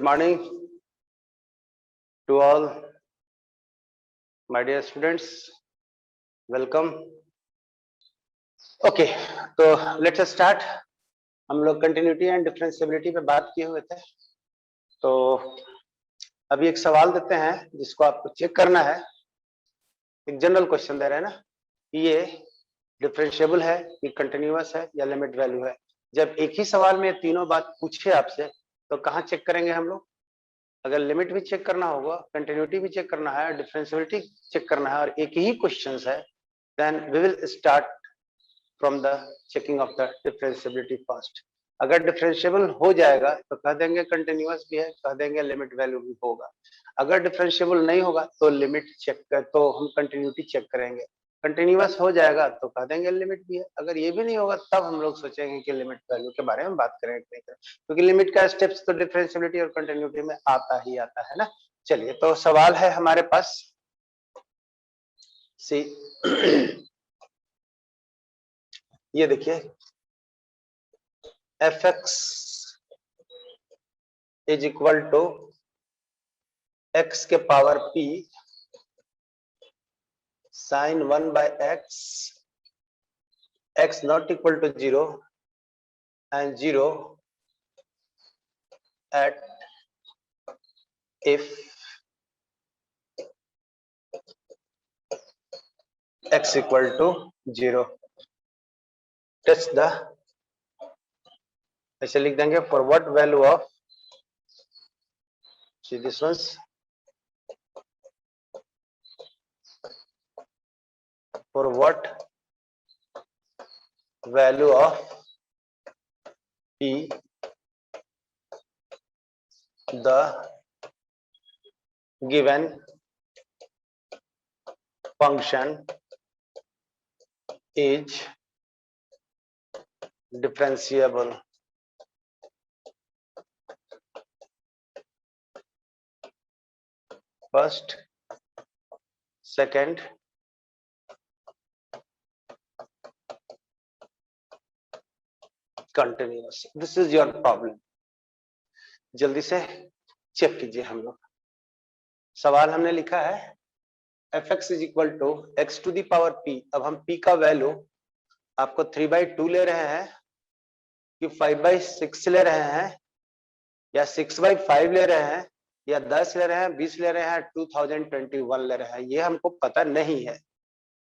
morning to all my dear students. Welcome. Okay, तो let's start. हम लोग continuity and differentiability पे बात किए हुए थे. तो अभी एक सवाल देते हैं जिसको आपको चेक करना है. एक जनरल क्वेश्चन दे रहे हैं ना कि ये डिफरेंशिएबल है, ये कंटिन्यूअस है या लिमिट वैल्यू है. जब एक ही सवाल में तीनों बात पूछे आपसे तो कहाँ चेक करेंगे हम लोग? अगर लिमिट भी चेक करना होगा, कंटिन्यूटी भी चेक करना है, डिफरेंशियबिलिटी चेक करना है और एक ही क्वेश्चन है, then we will start from the checking of the differentiability first. अगर डिफरेंशिएबल हो जाएगा तो कह देंगे कंटिन्यूअस भी है, कह देंगे लिमिट वैल्यू भी होगा. अगर डिफरेंशिएबल नहीं होगा तो लिमिट चेक कर, तो हम कंटिन्यूटी चेक करेंगे. कंटिन्यूअस हो जाएगा तो कह देंगे लिमिट भी है. अगर ये भी नहीं होगा तब हम लोग सोचेंगे कि लिमिट वैल्यू के बारे में बात करेंगे, क्योंकि लिमिट का स्टेप्स तो डिफरेंशियबिलिटी और कंटिन्यूटी में आता ही आता है ना. चलिए, तो सवाल है हमारे पास सी. ये देखिए, fx is equal to x के power p sine 1 by x not equal to 0 and 0 at if x equal to 0. Test the, ऐसे लिख देंगे for what value of, see this once, for what value of p the given function is differentiable. First, second, continuous. This is your problem. जल्दी से check कीजिए. हम लोग सवाल हमने लिखा है fx is equal to x to the power p. अब हम p का वैल्यू आपको 3/2 ले रहे हैं कि 5/6 ले रहे हैं या 6/5 ले रहे हैं या 10 ले रहे हैं, 20 ले रहे हैं, 2021 ले रहे हैं, ये हमको पता नहीं है.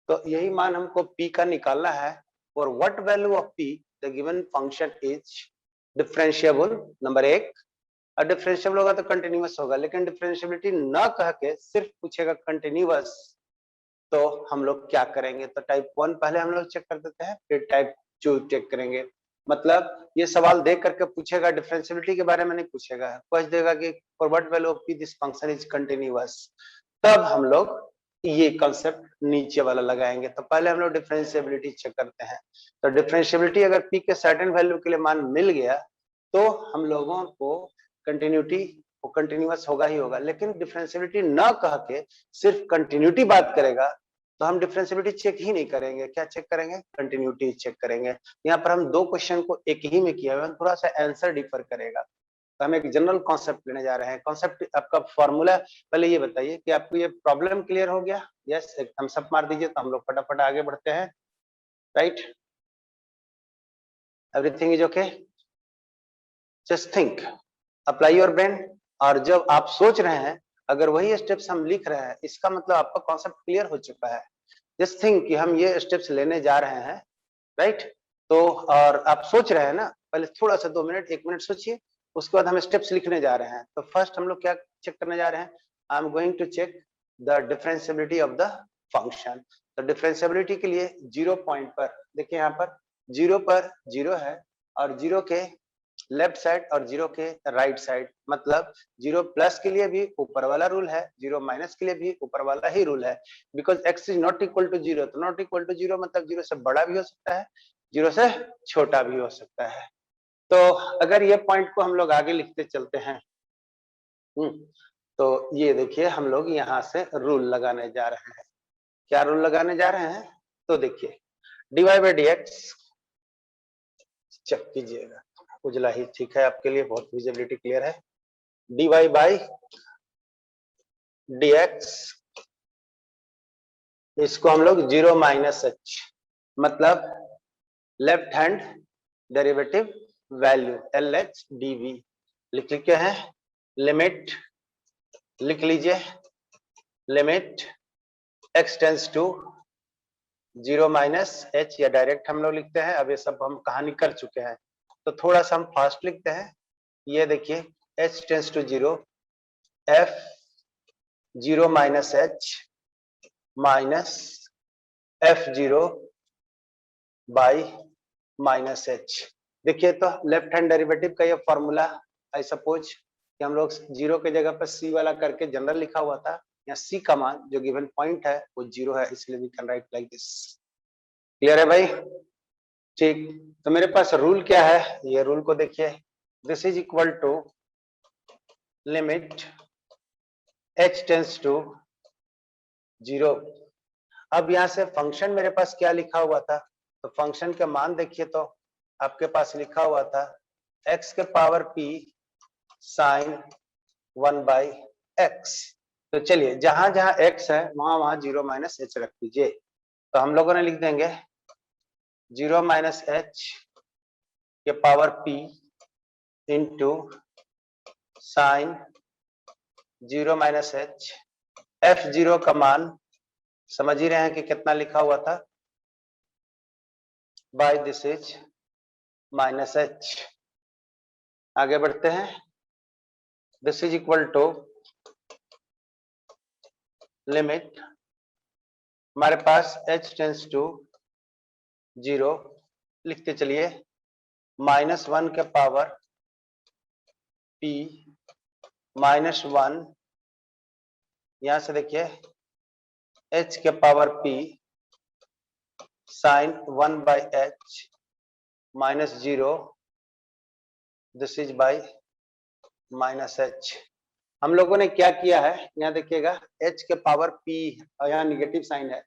तो यही मान हमको p का निकालना है. और what value of p the given function is differentiable. Number 1, और डिफरेंशिएबल होगा तो कंटिन्यूअस होगा. लेकिन डिफरेंशिएबिलिटी ना कह के सिर्फ पूछेगा कंटिन्यूअस, तो हम लोग क्या करेंगे? तो टाइप 1 पहले हम लोग चेक कर देते हैं, फिर टाइप 2 चेक करेंगे. मतलब ये सवाल देख करके पूछेगा, डिफरेंशिएबिलिटी के बारे में नहीं पूछेगा. पूछ देगा कि for what value of p this function is continuous. तब हम लोग ये कॉन्सेप्ट नीचे वाला लगाएंगे. तो पहले हम लोग डिफरेंशिएबिलिटी चेक करते हैं. तो डिफरेंशिएबिलिटी अगर p के सर्टेन वैल्यू के लिए मान मिल गया तो हम लोगों को कंटिन्यूटी वो कंटिन्यूअस होगा ही होगा. लेकिन डिफरेंशिएबिलिटी ना कह के सिर्फ कंटिन्यूटी बात करेगा तो हम डिफरेंशिएबिलिटी चेक ही नहीं करेंगे. क्या चेक करेंगे? कंटिन्यूटी चेक करेंगे. यहाँ पर हम दो क्वेश्चन को एक ही में किया हुआ है, थोड़ा सा आंसर डिफर करेगा. तो हम एक जनरल कॉन्सेप्ट लेने जा रहे हैं. कॉन्सेप्ट आपका फॉर्मूला, पहले ये बताइए कि आपको ये प्रॉब्लम क्लियर हो गया? यस, एक थम्स अप मार दीजिए तो हम लोग फटाफट आगे बढ़ते हैं. Right, everything is okay? Just think, apply your brain. और जब आप सोच रहे हैं, अगर वही स्टेप्स हम लिख रहे हैं, इसका मतलब आपका कॉन्सेप्ट क्लियर हो चुका है. जस्ट थिंक कि हम ये स्टेप्स लेने जा रहे हैं. राइट, तो और आप सोच रहे हैं ना, पहले थोड़ा सा 2 मिनट 1 मिनट सोचिए, उसके बाद हम स्टेप्स लिखने जा रहे हैं. तो फर्स्ट हम लोग क्या चेक करने जा रहे हैं? I am going to check the differentiability of the function. तो डिफरेंशिएबिलिटी के लिए 0 पॉइंट पर देखिए, यहाँ पर 0 पर 0 है और 0 के लेफ्ट साइड और 0 के राइट साइड. मतलब 0 प्लस के लिए भी ऊपर वाला रूल है, 0 माइनस के लिए भी ऊपर वाला ही रूल है. Because x is not equal to 0. तो नॉट इक्वल टू 0 मतलब 0 से बड़ा भी हो सकता है, 0 से छोटा भी हो सकता है. तो अगर ये पॉइंट को हम लोग आगे लिखते चलते हैं, तो ये देखिए हम लोग यहाँ से रूल लगाने जा रहे हैं. क्या रूल लगाने जा रहे हैं? तो देखिए, dy/dx चेक कीजिएगा. उजला ही ठीक है आपके लिए, बहुत विजिबिलिटी क्लियर है. dy बाई dx, इसको हम लोग 0 माइनस h, मतलब left hand derivative value LH dv लिख लिखे हैं। लिमिट लिख लीजिए, limit x tends to 0 minus h, या डायरेक्ट हम लोग लिखते हैं। अब ये सब हम कहानी कर चुके हैं, तो थोड़ा सा हम फास्ट लिखते हैं। ये देखिए h tends to 0, f 0 minus h minus f0 by minus h। देखिए तो लेफ्ट हैंड डेरिवेटिव का ये फॉर्मूला, आई सपोज कि हम लोग 0 के जगह पर c वाला करके जनरल लिखा हुआ था, या c का मान जो गिवन पॉइंट है वो 0 है, इसलिए we can write like this. Clear है भाई? ठीक, तो मेरे पास रूल क्या है, ये रूल को देखिए, this is equal to limit h tends to 0। अब यहां से फंक्शन मेरे पास क्या लिखा हुआ था, तो फंक्शन के मान देखिए, तो आपके पास लिखा हुआ था x के power p sine 1 by x। तो चलिए जहां जहां x है वहां वहां 0 माइनस h रख दीजिए। तो हम लोगों ने लिख देंगे 0 माइनस h के power p into sine 0 minus h, f0 का मान समझ ही रहे हैं कि कितना लिखा हुआ था, by this is minus h। आगे बढ़ते हैं, this is equal to limit, हमारे पास h टेंस टू 0 लिखते चलिए, -1 के पावर p -1, यहां से देखिए h के power p sine 1 by h -0, this is by minus h। हम लोगों ने क्या किया है, यहाँ देखिएगा h के पावर p, यहाँ निगेटिव साइन है,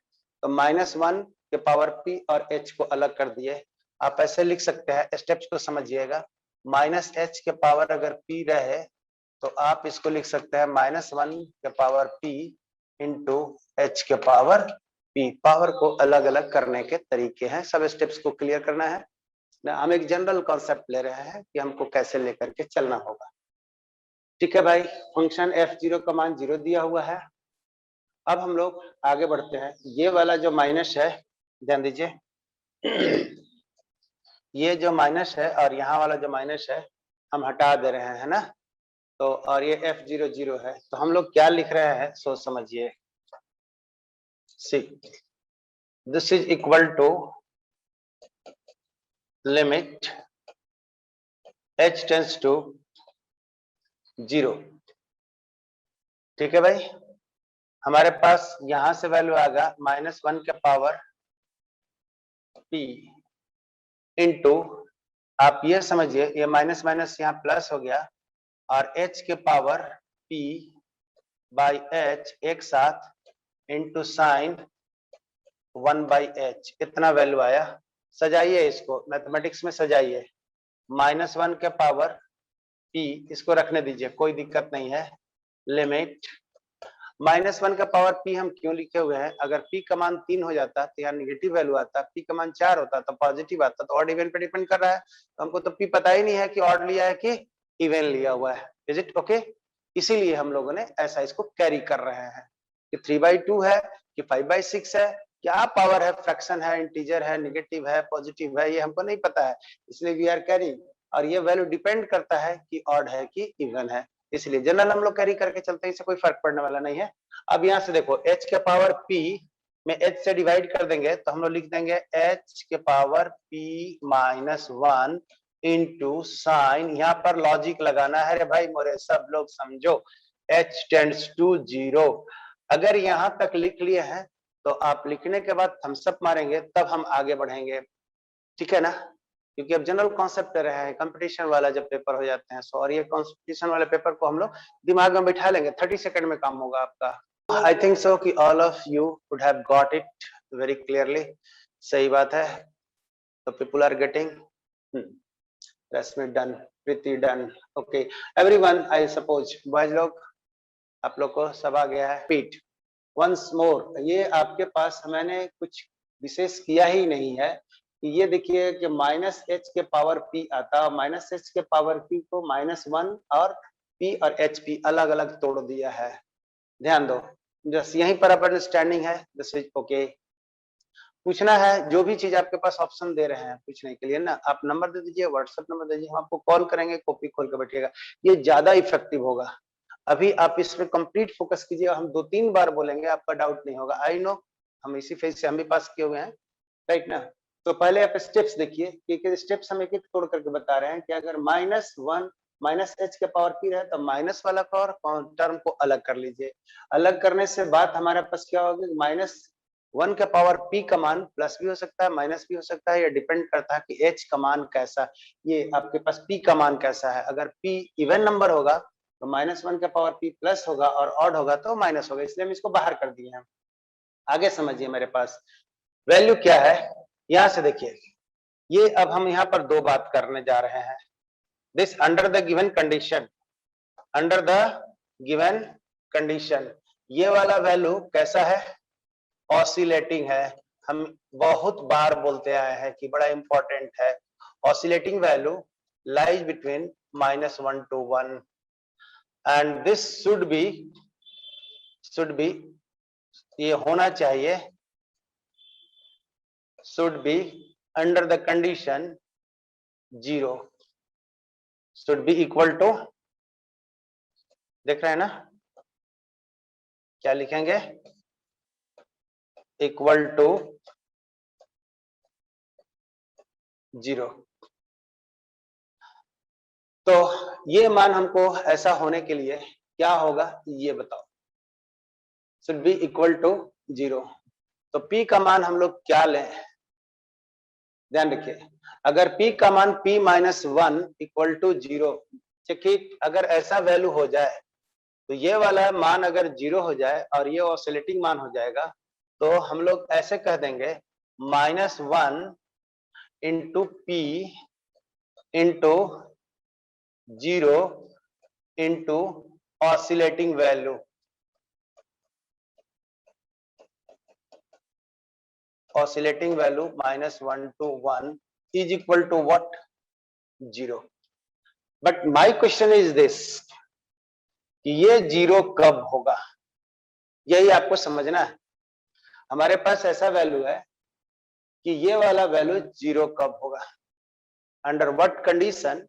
तो -1 के पावर p और h को अलग कर दिए। आप ऐसे लिख सकते हैं, स्टेप्स को समझिएगा। -h के पावर अगर p रहे तो आप इसको लिख सकते हैं -1 के पावर p इंटू h के पावर p। पावर को अलग अलग करने के तरीके हैं, सब स्टेप्स को क्लियर करना है ना। हम एक जनरल कॉन्सेप्ट ले रहे हैं कि हमको कैसे लेकर के चलना होगा। ठीक है भाई, फंक्शन f0 का मान 0 दिया हुआ है। अब हम लोग आगे बढ़ते हैं, ये वाला जो माइनस है ध्यान दीजिए, ये जो माइनस है और यहाँ वाला जो माइनस है हम हटा दे रहे हैं ना, तो और ये f0 0 है, तो हम लोग क्या लिख रहे हैं सोच समझिए। See this is equal to limit h tends to 0। ठीक है भाई, हमारे पास यहां से वैल्यू आएगा -1 के पावर p इंटू, आप ये समझिए ये माइनस माइनस यहाँ प्लस हो गया, और h के पावर p बाई h एक साथ इंटू साइन 1 बाई h, इतना वैल्यू आया। सजाइए इसको, मैथमेटिक्स में सजाइए, -1 के पावर p, इसको रखने दीजिए कोई दिक्कत नहीं है। लिमिट -1 का पावर p हम क्यों लिखे हुए हैं, अगर p का मान 3 हो जाता तो यहाँ निगेटिव वैल्यू आता, p का मान 4 होता तो पॉजिटिव आता, तो ऑड इवन पे डिपेंड कर रहा है, तो हमको तो p पता ही नहीं है कि ऑड लिया है कि इवन लिया हुआ है। Is it okay? इसीलिए हम लोगों ने ऐसा इसको कैरी कर रहे हैं कि 3/2 है कि 5/6 है, क्या पावर है, फ्रैक्शन है, इंटीजर है, नेगेटिव है, पॉजिटिव है, ये हमको नहीं पता है, इसलिए वी आर कैरिंग। और ये वैल्यू डिपेंड करता है कि ऑड है कि इवन है, इसलिए जनरल हम लोग कैरी करके चलते हैं, इससे कोई फर्क पड़ने वाला नहीं है। अब यहाँ से देखो h के पावर p में h से डिवाइड कर देंगे तो हम लोग लिख देंगे h के पावर p -1 इंटू साइन, यहाँ पर लॉजिक लगाना है रे भाई मोरे, सब लोग समझो, h टेंड्स टू 0। अगर यहाँ तक लिख लिए हैं तो आप लिखने के बाद थम्स अप मारेंगे, तब हम आगे बढ़ेंगे। ठीक है ना, क्योंकि अब जनरल कॉन्सेप्ट रहे हैं, कंपटीशन वाला जब पेपर हो जाते हैं, सो और ये कंपटीशन वाले पेपर को हम लोग दिमाग में बैठा लेंगे, 30 सेकंड में काम होगा आपका। आई थिंक सो कि all of you would have got it very clearly. सही बात है, तो people are getting, Rashmi done. Preeti done. Okay everyone, I suppose boys लोग, आप लोग को सब आ गया है। पीट वंस मोर, ये आपके पास मैंने कुछ विशेष किया ही नहीं है कि ये देखिए कि माइनस एच के पावर पी आता है, माइनस एच के पावर पी को -1 और पी और एच पी अलग अलग तोड़ दिया है। ध्यान दो, जस्ट यहीं पर अपन स्टैंडिंग है। This is okay. पूछना है जो भी चीज आपके पास ऑप्शन दे रहे हैं पूछने के लिए ना, आप नंबर दे दीजिए, व्हाट्सएप नंबर दे दीजिए, हम आपको कॉल करेंगे, कॉपी खोल के बैठिएगा, ये ज्यादा इफेक्टिव होगा। अभी आप इस पे कंप्लीट फोकस कीजिए, हम 2-3 बार बोलेंगे, आपका डाउट नहीं होगा। आई नो, हम इसी फेज से हम भी पास किए हुए हैं, राइट ना। तो पहले आप स्टेप्स देखिए कि स्टेप्स हम एक एक तोड़ करके बता रहे हैं कि अगर -1 माइनस एच के पावर पी रहे तो माइनस वाला टर्म को अलग कर लीजिए। अलग करने से बात हमारे पास क्या होगी, -1 के पावर पी का मान प्लस भी हो सकता है, माइनस भी हो सकता है, ये डिपेंड करता है कि एच का मान कैसा, ये आपके पास पी का मान कैसा है। अगर पी इवन नंबर होगा तो -1 के पावर पी प्लस होगा और ऑड होगा तो माइनस होगा, इसलिए हम इसको बाहर कर दिए हैं। आगे समझिए, मेरे पास वैल्यू क्या है, यहां से देखिए, ये अब हम यहाँ पर दो बात करने जा रहे हैं। This under the given condition, under the given condition, ये वाला वैल्यू कैसा है, ऑसिलेटिंग है। हम बहुत बार बोलते आए हैं कि बड़ा इंपॉर्टेंट है। Oscillating value lies between -1 to 1 and this should be ये होना चाहिए, should be under the condition 0, should be equal to, देख रहे हैं ना, क्या लिखेंगे, इक्वल टू 0। तो ये मान हमको ऐसा होने के लिए क्या होगा ये बताओ, should be equal to 0। तो P का मान हम लोग क्या लें, ध्यान रखिए, अगर P का मान P-1 इक्वल टू 0, चेक अगर ऐसा वैल्यू हो जाए तो ये वाला मान अगर 0 हो जाए और ये ऑसिलेटिंग मान हो जाएगा, तो हम लोग ऐसे कह देंगे -1 into P into 0 into oscillating value, oscillating value -1 to 1 is equal to what, 0। but my question is this कि ये 0 कब होगा, यही आपको समझना है। हमारे पास ऐसा वैल्यू है कि ये वाला वैल्यू 0 कब होगा, अंडर व्हाट कंडीशन।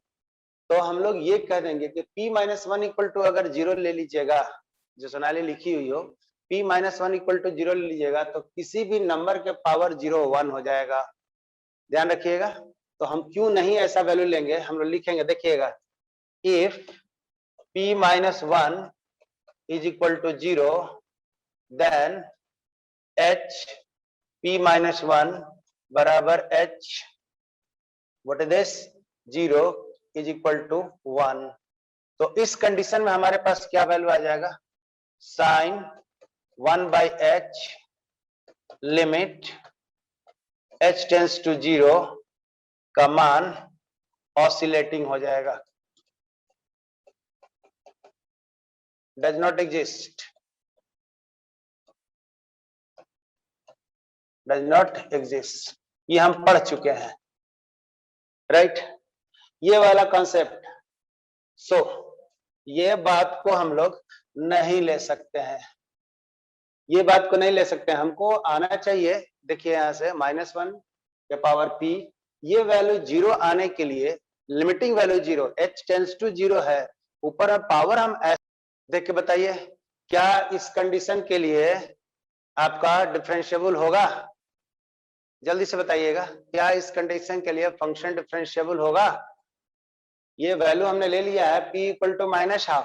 तो हम लोग ये कह देंगे कि P-1 इक्वल टू अगर 0 ले लीजिएगा, जो सोनाली लिखी हुई हो, P-1 इक्वल टू 0 ले लीजिएगा तो किसी भी नंबर के पावर 0 1 हो जाएगा, ध्यान रखिएगा। तो हम क्यों नहीं ऐसा वैल्यू लेंगे, हम लोग लिखेंगे, देखिएगा, if P-1 is equal to 0 then H P-1 बराबर H what is this 0 is equal to 1। तो इस कंडीशन में हमारे पास क्या वैल्यू आ जाएगा, sine 1/h limit h tends to 0 का मान ऑसिलेटिंग हो जाएगा, does not exist, does not exist, ये हम पढ़ चुके हैं, राइट, ये वाला कॉन्सेप्ट। सो ये बात को हम लोग नहीं ले सकते हैं, ये बात को नहीं ले सकते हैं, हमको आना चाहिए, देखिए यहां से -1 के पावर p, ये वैल्यू 0 आने के लिए limiting value 0, h tends to 0 है, ऊपर पावर हम देख के बताइए क्या इस कंडीशन के लिए आपका डिफरेंशिएबल होगा, जल्दी से बताइएगा, क्या इस कंडीशन के लिए फंक्शन डिफरेंशिएबल होगा। ये वैल्यू हमने ले लिया है p equal to -12,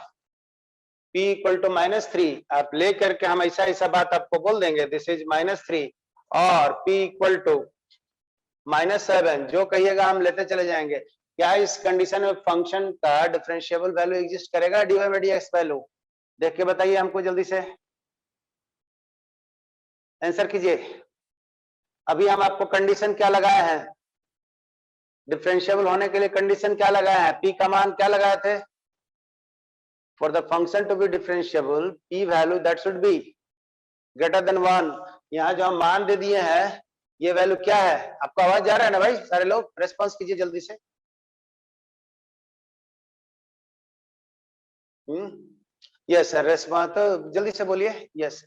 p equal to -3, आप ले करके हम ऐसा बात आपको बोल देंगे, दिस इज -3 और p इक्वल टू -7, जो कहिएगा हम लेते चले जाएंगे। क्या इस कंडीशन में फंक्शन का डिफरेंशिएबल वैल्यू एग्जिस्ट करेगा, dy/dx वैल्यू, देख के बताइए हमको जल्दी से, आंसर कीजिए। अभी हम आपको कंडीशन क्या लगाए हैं, डिफरेंशिएबल होने के लिए कंडीशन क्या लगाया है, पी का मान क्या लगाए थे, for the function to be differentiable P value that should be greater than 1। यहाँ जो हम मान दे दिए हैं ये वैल्यू क्या है, आपको आवाज जा रहा है ना भाई, सारे लोग रेस्पॉन्स कीजिए जल्दी से। यस सर, रेस्पॉन्स तो जल्दी से बोलिए। यस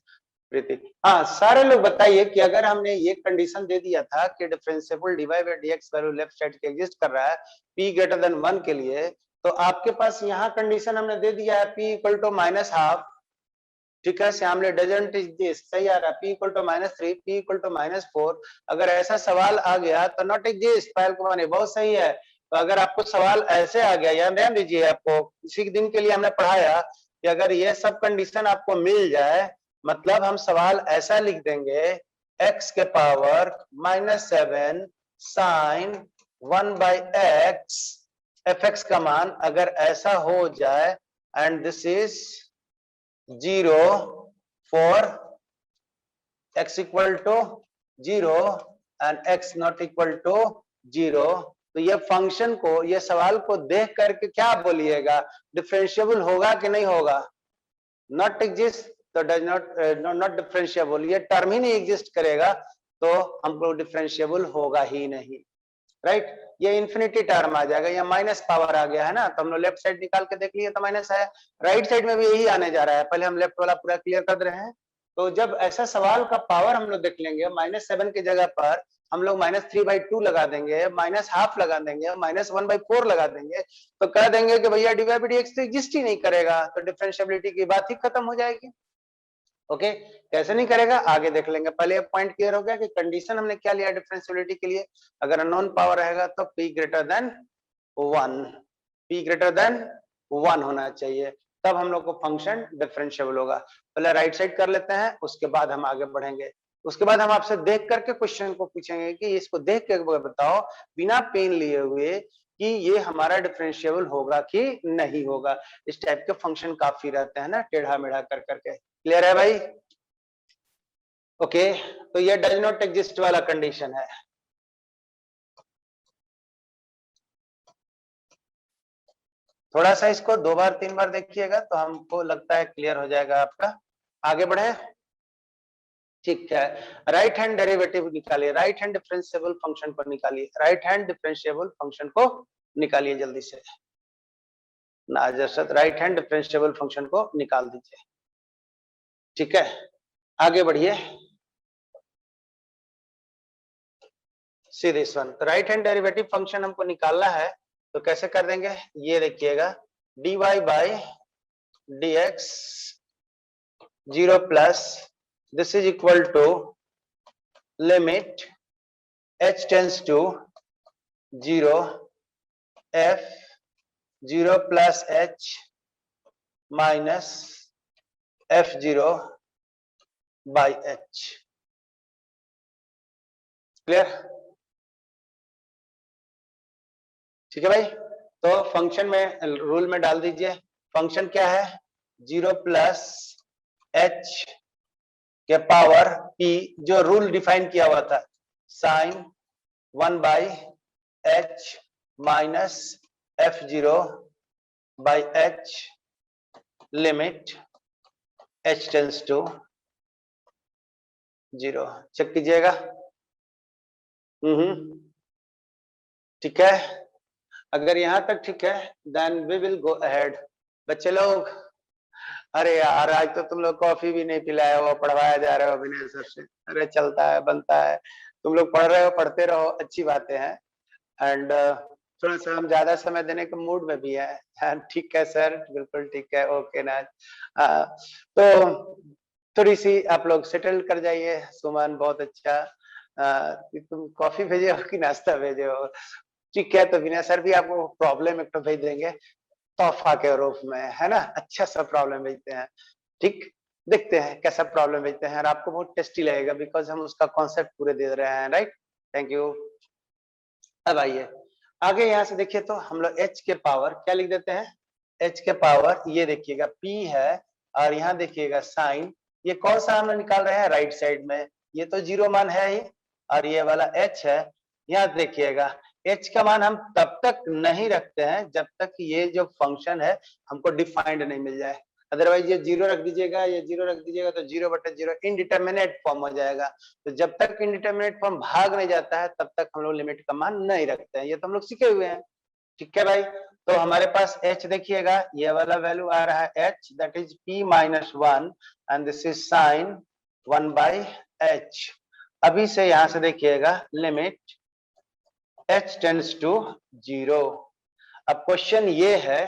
प्रीति, हाँ सारे लोग बताइए कि अगर हमने ये कंडीशन दे दिया था कि differentiable dy by dx value left side के एग्जिस्ट कर रहा है p ग्रेटर देन 1 के लिए, तो आपके पास यहाँ कंडीशन हमने दे दिया है p इक्वल टू -12, ठीक है, श्यामले डजंट एग्जिस्ट, सही आ रहा है, p equal to -3, p equal to -4। अगर ऐसा सवाल आ गया तो नॉट एग्जिस्ट, पायल कुमार ने बहुत सही है। तो अगर आपको सवाल ऐसे आ गया, याद ध्यान दीजिए, आपको इसी दिन के लिए हमने पढ़ाया कि अगर ये सब कंडीशन आपको मिल जाए, मतलब हम सवाल ऐसा लिख देंगे x के पावर -7 साइन 1/x fx का मान अगर ऐसा हो जाए and this is 0 for x equal to 0 and x not equal to 0, तो ये फंक्शन को, ये सवाल को देख करके क्या बोलिएगा, डिफरेंशिएबल होगा कि नहीं होगा, नॉट एग्जिस्ट तो डज नॉट डिफरेंशिएबल, ये टर्म ही नहीं एग्जिस्ट करेगा तो हमको डिफरेंशिएबल होगा ही नहीं, राइट। ये इंफिनिटी टर्म आ जाएगा, या माइनस पावर आ गया है ना, तो हम लोग लेफ्ट साइड निकाल के देख लिए तो माइनस आया, राइट साइड में भी यही आने जा रहा है, पहले हम लेफ्ट वाला पूरा क्लियर कर रहे हैं। तो जब ऐसा सवाल का पावर हम लोग देख लेंगे, -7 की जगह पर हम लोग -3/2 लगा देंगे, -12 लगा देंगे, -1/4 लगा देंगे, तो कह देंगे कि भैया dy by dx तो एग्जिस्ट ही नहीं करेगा, तो डिफरेंशिएबिलिटी की बात ही खत्म हो जाएगी। ओके, कैसे नहीं करेगा आगे देख लेंगे, पहले पॉइंट क्लियर हो गया कि कंडीशन हमने क्या लिया डिफरेंशिएबिलिटी के लिए, अगर अननोन पावर रहेगा तो p greater than 1, p greater than 1 होना चाहिए, तब हम लोग को फंक्शन डिफरेंशिएबल होगा। पहले राइट साइड कर लेते हैं, उसके बाद हम आगे बढ़ेंगे। उसके बाद हम आपसे देख करके क्वेश्चन को पूछेंगे कि इसको देख के बताओ बिना पेन लिए हुए कि ये हमारा डिफरेंशिएबल होगा कि नहीं होगा। इस टाइप के फंक्शन काफी रहते हैं ना, टेढ़ा मेढ़ा कर करके। क्लियर है भाई? ओके, तो ये डज नॉट एग्जिस्ट वाला कंडीशन है। थोड़ा सा इसको 2 बार 3 बार देखिएगा तो हमको लगता है क्लियर हो जाएगा आपका। आगे बढ़े, ठीक है। राइट हैंड डेरिवेटिव निकालिए, राइट हैंड डिफरेंशिएबल फंक्शन को निकालिए, राइट हैंड डिफरेंशिएबल फंक्शन को निकालिए जल्दी से नाजरशत, राइट हैंड डिफरेंशिएबल फंक्शन को निकाल दीजिए, ठीक है। आगे बढ़िए, सी दिस वन, तो राइट हैंड डेरिवेटिव फंक्शन हमको निकालना है, तो कैसे कर देंगे, ये देखिएगा dy by dx 0 plus this is equal to limit h tends to 0 f 0 plus h minus f0 by h। Clear? ठीक है भाई, तो फंक्शन में रूल में डाल दीजिए, फंक्शन क्या है 0 प्लस h के पावर p, जो रूल डिफाइन किया हुआ था sine 1/h minus f0 by h limit h tends to 0। Check कीजिएगा। ठीक है, अगर यहां तक ठीक है then we will go ahead. बच्चे लोग, अरे यार आज तो तुम लोग कॉफी भी नहीं पिलाए हो, पढ़वाया जा रहे हो विनय सर से, अरे चलता है बनता है, तुम लोग पढ़ रहे हो पढ़ते रहो, अच्छी बातें हैं। एंड थोड़ा सा हम ज्यादा समय देने के मूड में भी है, ठीक है सर, बिल्कुल ठीक है, ओके ना। तो थोड़ी सी आप लोग सेटल कर जाइए। सुमन बहुत अच्छा, तुम कॉफी भेजे हो कि नाश्ता भेजे हो? ठीक है, तो विनय सर भी आपको प्रॉब्लम एक तो भेज देंगे तोहफा के रूप में, है ना, अच्छा सा प्रॉब्लम भेजते हैं। ठीक, देखते हैं कैसा प्रॉब्लम भेजते हैं और आपको बहुत टेस्टी लगेगा बिकॉज हम उसका कॉन्सेप्ट पूरे दे रहे हैं, राइट। Thank you. अब आइए आगे, यहाँ से देखिए तो हम लोग h के पावर क्या लिख देते हैं, h के पावर ये देखिएगा p है, और यहाँ देखिएगा साइन, ये कौन सा हम लोग निकाल रहे हैं राइट साइड में, ये तो 0 मान है ही, और ये वाला h है। यहाँ देखिएगा h का मान हम तब तक नहीं रखते हैं जब तक ये जो फंक्शन है हमको डिफाइंड नहीं मिल जाए, अदरवाइज ये 0 रख दीजिएगा, ये 0 रख दीजिएगा तो 0/0 इनडिटर्मिनेट फॉर्म हो जाएगा। तो जब तक इनडिटर्मिनेट फॉर्म भाग नहीं जाता है तब तक हम लोग लिमिट का मान नहीं रखते हैं, ये तो हम लोग सीखे हुए हैं। ठीक है भाई, तो हमारे पास h देखिएगा, ये वाला वैल्यू आ रहा है h, that is p-1 and this is sign 1/h। अभी से यहां से देखिएगा लिमिट h टेंड्स टू 0। अब क्वेश्चन ये है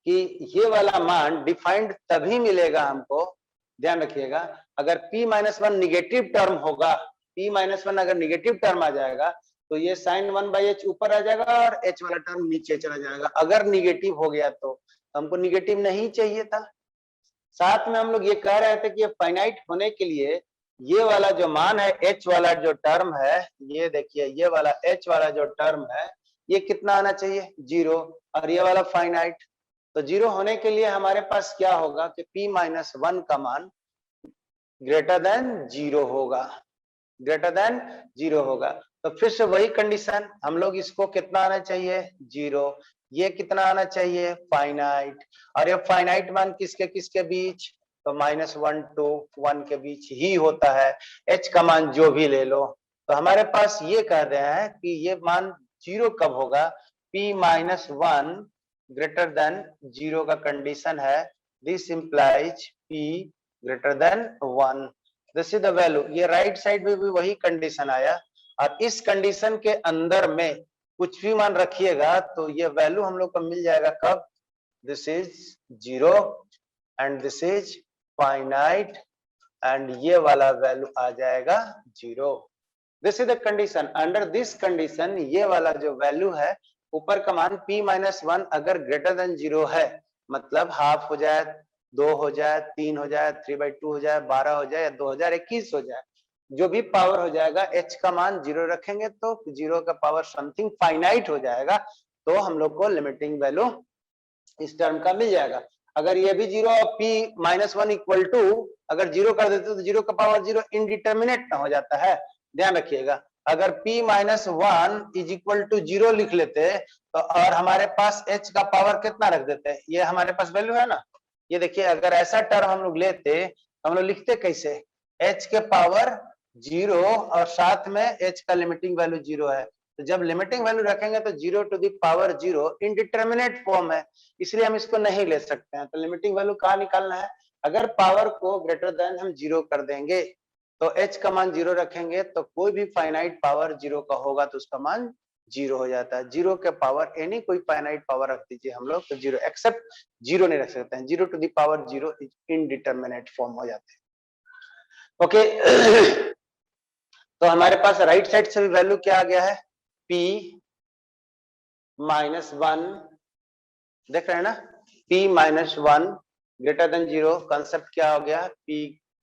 कि ये वाला मान डिफाइंड तभी मिलेगा हमको, ध्यान रखिएगा, अगर p-1 निगेटिव टर्म होगा, p-1 अगर निगेटिव टर्म आ जाएगा तो ये साइन 1/h ऊपर आ जाएगा और h वाला टर्म नीचे चला जाएगा। अगर निगेटिव हो गया तो हमको निगेटिव नहीं चाहिए था। साथ में हम लोग ये कह रहे थे कि ये फाइनाइट होने के लिए ये वाला जो मान है, h वाला जो टर्म है, ये देखिए ये वाला h वाला जो टर्म है ये कितना आना चाहिए, 0, और ये वाला फाइनाइट। तो 0 होने के लिए हमारे पास क्या होगा कि p-1 का मान ग्रेटर देन 0 होगा, ग्रेटर देन 0 होगा। तो फिर से वही कंडीशन, हम लोग इसको कितना आना चाहिए, 0, ये कितना आना चाहिए, फाइनाइट, और ये फाइनाइट मान किसके किसके बीच, तो -1 to 1 के बीच ही होता है, h का मान जो भी ले लो। तो हमारे पास ये कह रहे हैं कि ये मान 0 कब होगा, p-1 ग्रेटर देन 0 का कंडीशन है, this implies p greater than 1, this is the value. ये राइट साइड में भी वही कंडीशन आया, और इस कंडीशन के अंदर में कुछ भी मान रखिएगा तो ये वैल्यू हम लोग को मिल जाएगा कब, this is 0 and this is finite, and ये वाला वैल्यू आ जाएगा 0। This is the condition, under this condition ये वाला जो वैल्यू है ऊपर का मान p-1 अगर ग्रेटर देन 0 है, मतलब हाफ हो जाए, 2 हो जाए, 3 हो जाए, 3/2 हो जाए, 12 हो जाए या 2021 हो जाए, जो भी पावर हो जाएगा h का मान 0 रखेंगे तो 0 का पावर समथिंग फाइनाइट हो जाएगा, तो हम लोग को लिमिटिंग वैल्यू इस टर्म का मिल जाएगा। अगर ये भी 0 और p-1 इक्वल टू अगर 0 कर देते तो 0 का पावर 0 इनडिटर्मिनेट ना हो जाता है, ध्यान रखिएगा। अगर p-1 इज इक्वल टू 0 लिख लेते तो, और हमारे पास h का पावर कितना रख देते, ये हमारे पास वैल्यू है ना, ये देखिए अगर ऐसा टर्म हम लोग लेते तो हम लोग लिखते कैसे, h के पावर 0 और साथ में h का लिमिटिंग वैल्यू 0 है, तो जब लिमिटिंग वैल्यू रखेंगे तो 0 to the power 0 indeterminate form है, इसलिए हम इसको नहीं ले सकते हैं। तो लिमिटिंग वैल्यू कहाँ निकालना है, अगर पावर को ग्रेटर देन हम 0 कर देंगे तो h का मान 0 रखेंगे तो कोई भी फाइनाइट पावर 0 का होगा तो उसका मान 0 हो जाता है। 0 के पावर एनी कोई फाइनाइट पावर रख दीजिए हम लोग तो 0, एक्सेप्ट 0 नहीं रख सकते हैं, 0 to the power 0 indeterminate form हो जाते हैं। ओके तो हमारे पास राइट साइड से भी वैल्यू क्या आ गया है, p-1, देख रहे हैं ना, p-1 ग्रेटर देन 0, कंसेप्ट क्या हो गया, p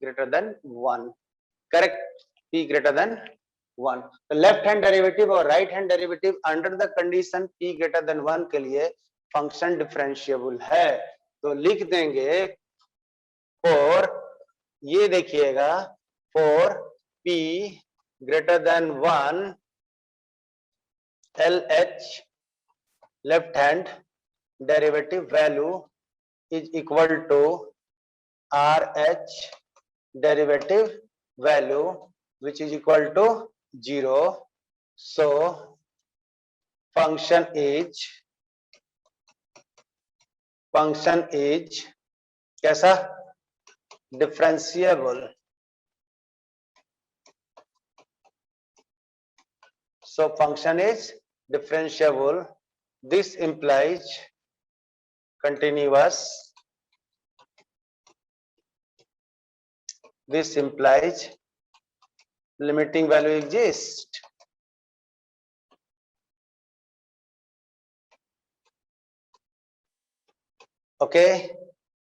greater than 1, correct, p greater than 1। तो लेफ्ट हैंड डेरिवेटिव और right hand derivative under the condition p greater than 1 के लिए फंक्शन डिफरेंशिएबल है, तो लिख देंगे फॉर, ये देखिएगा, for p greater than 1 LH left hand derivative value is equal to RH derivative value which is equal to 0. So function is कैसा, differentiable. So function is differentiable. This implies continuous. This implies limiting value exists. Okay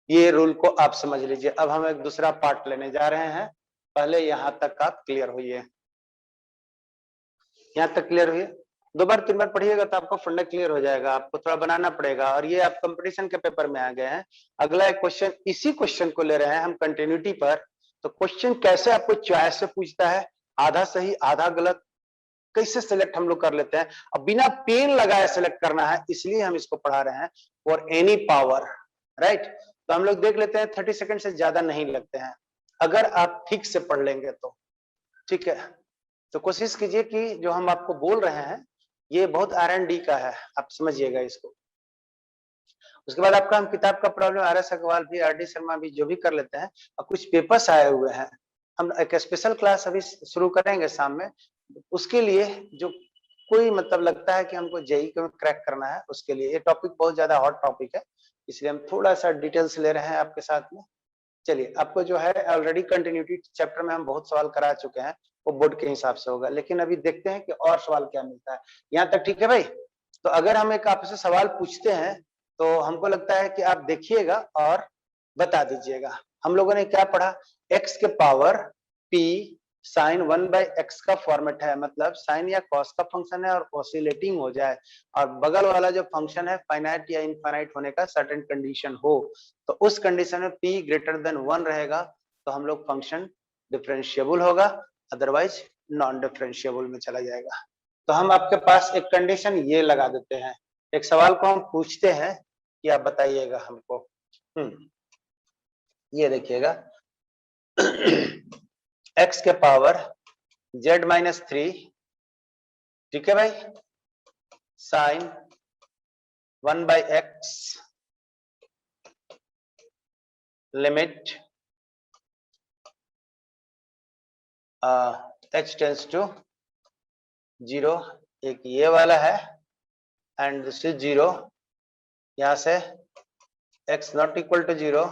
ये rule को आप समझ लीजिए। अब हम एक दूसरा पार्ट लेने जा रहे हैं, पहले यहां तक आप क्लियर होइए, यहाँ तक क्लियर हुई, 2 बार 3 बार पढ़िएगा तो आपको फंडा क्लियर हो जाएगा, आपको थोड़ा बनाना पड़ेगा, और ये आप कंपटीशन के पेपर में आ गए हैं। अगला एक क्वेश्चन, इसी क्वेश्चन को ले रहे हैं हम कंटिन्यूटी पर। तो क्वेश्चन कैसे आपको चॉइस से पूछता है, आधा सही आधा गलत, कैसे सिलेक्ट हम लोग कर लेते हैं। अब बिना पेन लगाए सिलेक्ट करना है, इसलिए हम इसको पढ़ा रहे हैं फॉर एनी पावर, राइट। तो हम लोग देख लेते हैं, 30 सेकंड से ज्यादा नहीं लगते हैं अगर आप ठीक से पढ़ लेंगे तो, ठीक है। तो कोशिश कीजिए कि जो हम आपको बोल रहे हैं ये बहुत R&D का है, आप समझिएगा इसको। उसके बाद आपका हम किताब का प्रॉब्लम RS अग्रवाल भी, RD शर्मा भी जो भी कर लेते हैं, और कुछ पेपर्स आए हुए हैं। हम एक स्पेशल क्लास अभी शुरू करेंगे शाम में, उसके लिए जो कोई मतलब लगता है कि हमको जेई को क्रैक करना है, उसके लिए ये टॉपिक बहुत ज्यादा हॉट टॉपिक है, इसलिए हम थोड़ा सा डिटेल्स ले रहे हैं आपके साथ में। चलिए, आपको जो है ऑलरेडी कंटिन्यूटी चैप्टर में हम बहुत सवाल करा चुके हैं, वो बोर्ड के हिसाब से होगा, लेकिन अभी देखते हैं कि और सवाल क्या मिलता है। यहाँ तक ठीक है भाई? तो अगर हम एक आपसे सवाल पूछते हैं तो हमको लगता है कि आप देखिएगा और बता दीजिएगा। हम लोगों ने क्या पढ़ा, x के पावर p साइन 1/x का फॉर्मेट है, मतलब साइन या कॉस का फंक्शन है और ऑसिलेटिंग हो जाए, और बगल वाला जो फंक्शन है फाइनाइट या इनफाइनाइट होने का सर्टेन कंडीशन हो, तो उस कंडीशन में p ग्रेटर देन 1 रहेगा तो हम लोग फंक्शन डिफरेंशिएबल होगा, अदरवाइज नॉन डिफरेंशिएबल में चला जाएगा। तो हम आपके पास एक कंडीशन ये लगा देते हैं, एक सवाल को हम पूछते हैं कि आप बताइएगा हमको। ये देखिएगा, x के पावर z-3, ठीक है भाई, sine 1/x limit h tends to 0, एक ये वाला है एंड दिस इज 0, यहां से x not equal to 0,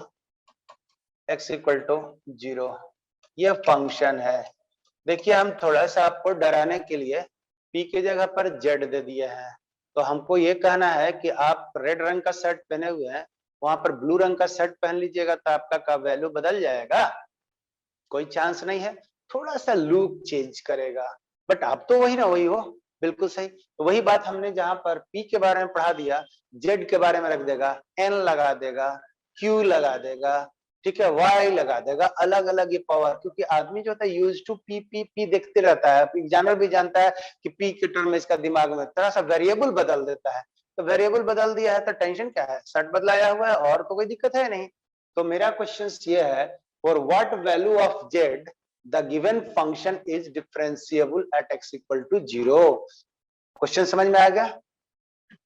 x equal to 0, ये फंक्शन है। देखिए, हम थोड़ा सा आपको डराने के लिए p की जगह पर z दे दिए हैं, तो हमको ये कहना है कि आप रेड रंग का शर्ट पहने हुए हैं, वहां पर ब्लू रंग का शर्ट पहन लीजिएगा तो आपका का वैल्यू बदल जाएगा? कोई चांस नहीं है, थोड़ा सा लुक चेंज करेगा, बट आप तो वही ना वही हो, बिल्कुल सही। तो वही बात हमने जहां पर p के बारे में पढ़ा दिया, z के बारे में रख देगा, n लगा देगा, q लगा देगा, ठीक है, y लगा देगा, अलग अलग ये पावर, क्योंकि आदमी जो होता है यूज टू p देखते रहता है, एग्जामिनर भी जानता है कि p के टर्म में इसका दिमाग में थोड़ा सा वेरिएबल बदल देता है, तो वेरिएबल बदल दिया है तो टेंशन क्या है, शर्ट बदलाया हुआ है और तो कोई दिक्कत है नहीं। तो मेरा क्वेश्चन ये है, for what value of z the given function is differentiable at x equal to 0? Question समझ में आ गया?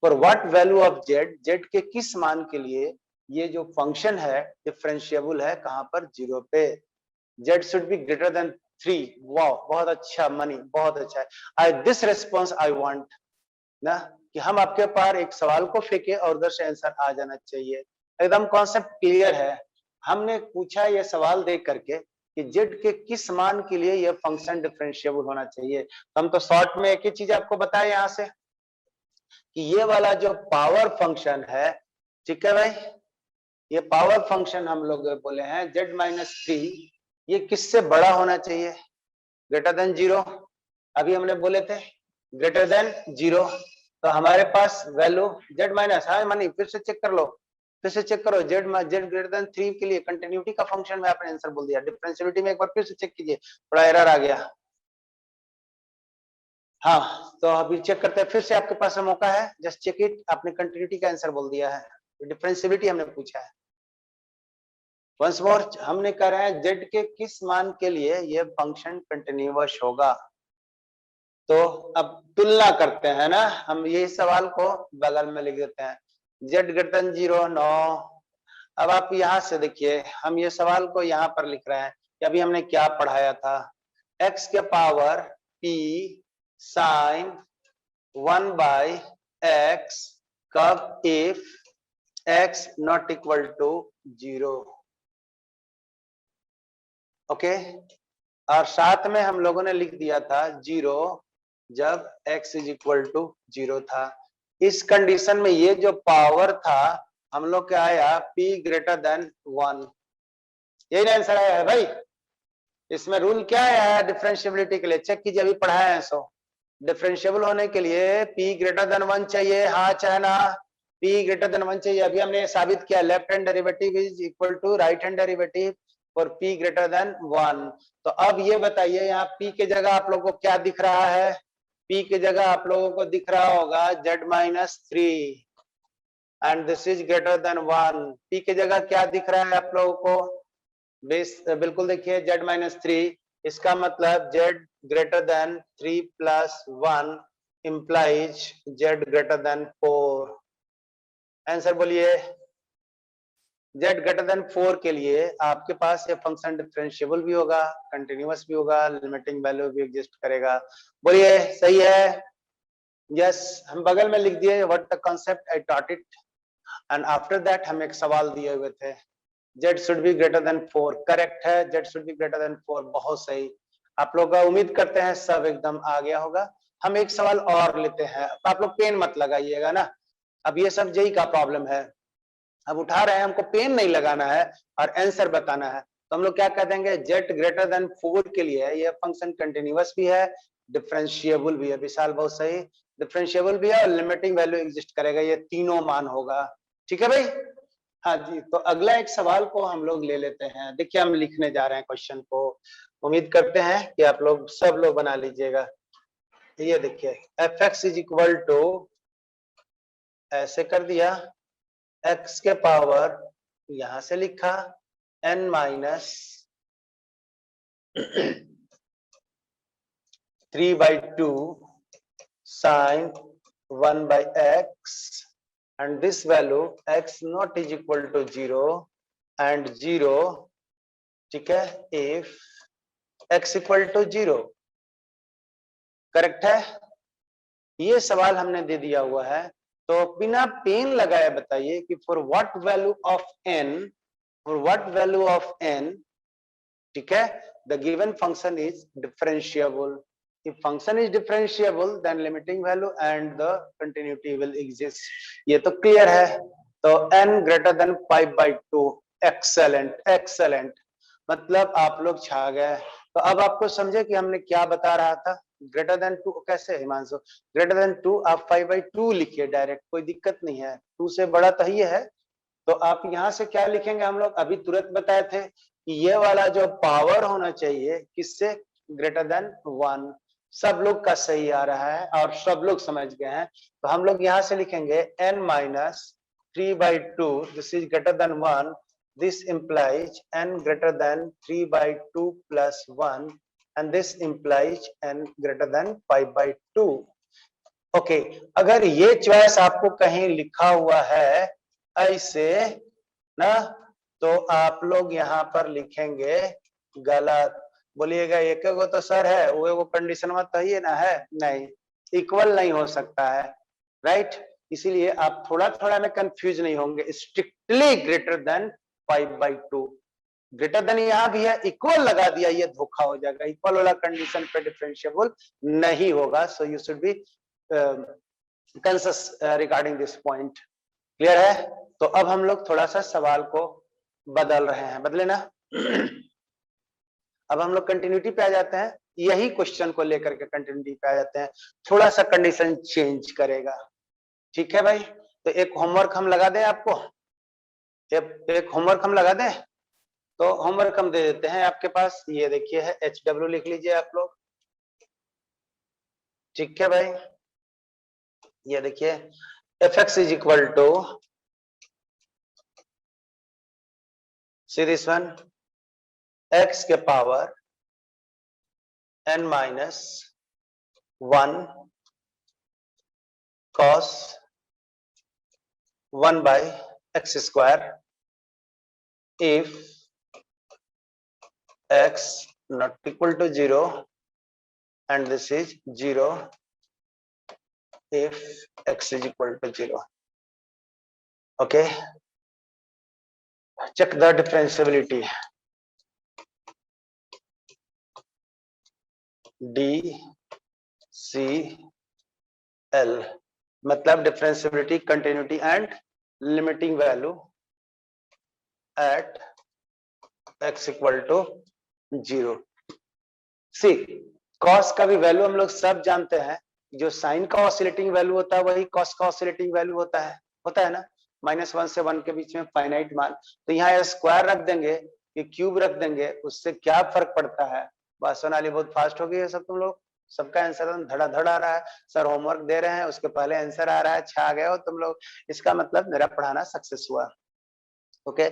for what value of z, z के किस मान के लिए ये जो फंक्शन है डिफरेंशिएबल है, कहां पर, 0 पे। z should be greater than 3, वाह बहुत अच्छा मनी, बहुत अच्छा है। आई दिस रिस्पॉन्स आई वांट ना, कि हम आपके पास एक सवाल को फेंके और उधर से आंसर आ जाना चाहिए, एकदम कॉन्सेप्ट क्लियर है। हमने पूछा ये सवाल देख करके कि z के किस मान के लिए यह फंक्शन डिफरेंशिएबल होना चाहिए, तो हम तो शॉर्ट में एक ही चीज आपको बताए यहां से कि ये वाला जो पावर फंक्शन है, ठीक है भाई, ये पावर फंक्शन हम लोग बोले हैं z-3, ये किससे बड़ा होना चाहिए, ग्रेटर देन 0। अभी हमने बोले थे ग्रेटर देन 0, तो हमारे पास वैल्यू z-, हाँ मानी, फिर से चेक कर लो, फिर से चेक करो, z ग्रेटर देन 3 के लिए कंटिन्यूटी का फंक्शन में आपने आंसर बोल दिया, डिफरेंशियलिटी में एक बार फिर से चेक कीजिए, थोड़ा एरर आ गया। हाँ, तो अभी चेक करते हैं, फिर से आपके पास मौका है, जस्ट चेक इट, आपने कंटिन्यूटी का आंसर बोल दिया है, डिफरेंशियलिटी हमने पूछा है। वंस मोर हमने कह रहे हैं z के किस मान के लिए यह फंक्शन कंटिन्यूअस होगा, तो अब तुलना करते हैं ना, हम ये सवाल को बगल में लिख देते हैं, z ग्रेटर देन 0, नो। अब आप यहां से देखिए, हम ये सवाल को यहाँ पर लिख रहे हैं कि अभी हमने क्या पढ़ाया था, x के पावर p साइन 1/x कब if x not equal to 0, okay. और साथ में हम लोगों ने लिख दिया था 0 जब x इज इक्वल टू 0 था। इस कंडीशन में ये जो पावर था हम लोग क्या आया, p ग्रेटर देन 1, यही आंसर आया है भाई। इसमें रूल क्या है डिफरेंशिएबिलिटी के लिए, चेक कीजिए, अभी पढ़ाया है सो। डिफरेंशिएबल होने के लिए p ग्रेटर देन 1 चाहिए, हाँ चाहे ना, p ग्रेटर देन 1 चाहिए। अभी हमने साबित किया, left hand derivative is equal to right hand derivative for p greater than 1। तो अब ये बताइए, यहाँ p के जगह आप लोगों को क्या दिख रहा है, p की जगह आप लोगों को दिख रहा होगा z-3 and this is greater than 1। p की जगह क्या दिख रहा है आप लोगों को? बिल्कुल देखिए z-3, इसका मतलब z greater than 3 plus 1 implies z greater than 4। Answer बोलिए। z ग्रेटर देन 4 के लिए आपके पास ये फंक्शन डिफरेंशिएबल भी होगा, कंटिन्यूअस भी होगा, लिमिटिंग वैल्यू भी एग्जिस्ट करेगा। बोलिए सही है? यस, हम बगल में लिख दिए what the concept I taught it and after that हम एक सवाल दिए हुए थे z should be greater then 4। Correct है, z should be greater then 4। बहुत सही। आप लोग का उम्मीद करते हैं सब एकदम आ गया होगा। हम एक सवाल और लेते हैं, आप लोग पेन मत लगाइएगा ना, अब ये सब जेई का प्रॉब्लम है। अब उठा रहे हैं, हमको पेन नहीं लगाना है और आंसर बताना है, तो हम लोग क्या कह देंगे z ग्रेटर देन 4 के लिए ये फंक्शन कंटिन्यूअस भी है, डिफरेंशिएबल भी है। विशाल बहुत सही, डिफरेंशिएबल भी है और लिमिटिंग वैल्यू एग्जिस्ट करेगा, ये तीनों मान होगा। ठीक है भाई? हाँ जी, तो अगला एक सवाल को हम लोग ले लेते हैं। देखिए हम लिखने जा रहे हैं क्वेश्चन को, उम्मीद करते हैं कि आप लोग सब लोग बना लीजिएगा। ये देखिए f(x) इज इक्वल टू, ऐसे कर दिया, x के पावर यहां से लिखा n minus 3/2 sin 1/x and this value x not is equal to 0 and 0, ठीक है, if x equal to 0। Correct है? ये सवाल हमने दे दिया हुआ है, तो बिना पेन लगाए बताइए कि for what value of n, for what value of n, ठीक है, the given function is differentiable. If function is differentiable, then limiting value and the continuity will exist. ये तो क्लियर है। तो n greater than 5/2, excellent, excellent, मतलब आप लोग छा गए। तो अब आपको समझे कि हमने क्या बता रहा था। ग्रेटर देन 2 कैसे हिमांशु? ग्रेटर देन 2 आप 5/2 लिखिए डायरेक्ट, कोई दिक्कत नहीं है, 2 से बड़ा तो ये है। तो आप यहाँ से क्या लिखेंगे, हम लोग अभी तुरंत बताए थे कि ये वाला जो पावर होना चाहिए किससे ग्रेटर देन 1। सब लोग का सही आ रहा है और सब लोग समझ गए हैं, तो हम लोग यहाँ से लिखेंगे n minus 3/2, this is greater than 1, this implies n greater than 3/2 plus 1 and this implies n greater than 5/2। Okay, अगर ये चॉइस आपको कहीं लिखा हुआ है ऐसे ना, तो आप लोग यहाँ पर लिखेंगे गलत। बोलिएगा एक एगो तो सर है, वो एगो कंडीशन में तो ही ना है, नहीं, इक्वल नहीं हो सकता है, राइट? इसीलिए आप थोड़ा थोड़ा में कंफ्यूज नहीं होंगे। Strictly greater than 5/2, greater than यहाँ भी है, इक्वल लगा दिया, ये धोखा हो जाएगा। इक्वल वाला कंडीशन पे डिफरेंशिएबल नहीं होगा। So you should be conscious regarding this point. Clear है? तो अब हम लोग थोड़ा सा सवाल को बदल रहे हैं, बदले ना। अब हम लोग कंटिन्यूटी पे आ जाते हैं, यही क्वेश्चन को लेकर के कंटिन्यूटी पे आ जाते हैं, थोड़ा सा कंडीशन चेंज करेगा। ठीक है भाई? तो एक होमवर्क हम लगा दें आपको, एक होमवर्क हम लगा दें। तो होमवर्क हम दे देते हैं आपके पास, ये देखिए है HW, लिख लीजिए आप लोग। ठीक है भाई? ये देखिए f(x) is equal to, see this one, x के power n minus 1 cos 1/x square if x not equal to 0 and this is 0 if x is equal to 0. Okay, check the differentiability. DCL मतलब differentiability, continuity and limiting value at x equal to 0। सी cos का भी value हम लोग सब जानते हैं, जो साइन का ऑसिलेटिंग वैल्यू होता है वही कॉस का ऑसिलेटिंग वैल्यू होता है ना, -1 से 1 के बीच में फाइनाइट मान। तो यहाँ स्क्वायर रख देंगे, ये क्यूब रख देंगे, उससे क्या फर्क पड़ता है? बस सोनाली बहुत फास्ट हो गई है सब तुम लोग। सबका आंसर धड़ाधड़ आ रहा है, सर होमवर्क दे रहे हैं उसके पहले आंसर आ रहा है, छा गए हो तुम लोग, इसका मतलब मेरा पढ़ाना सक्सेस हुआ। Okay,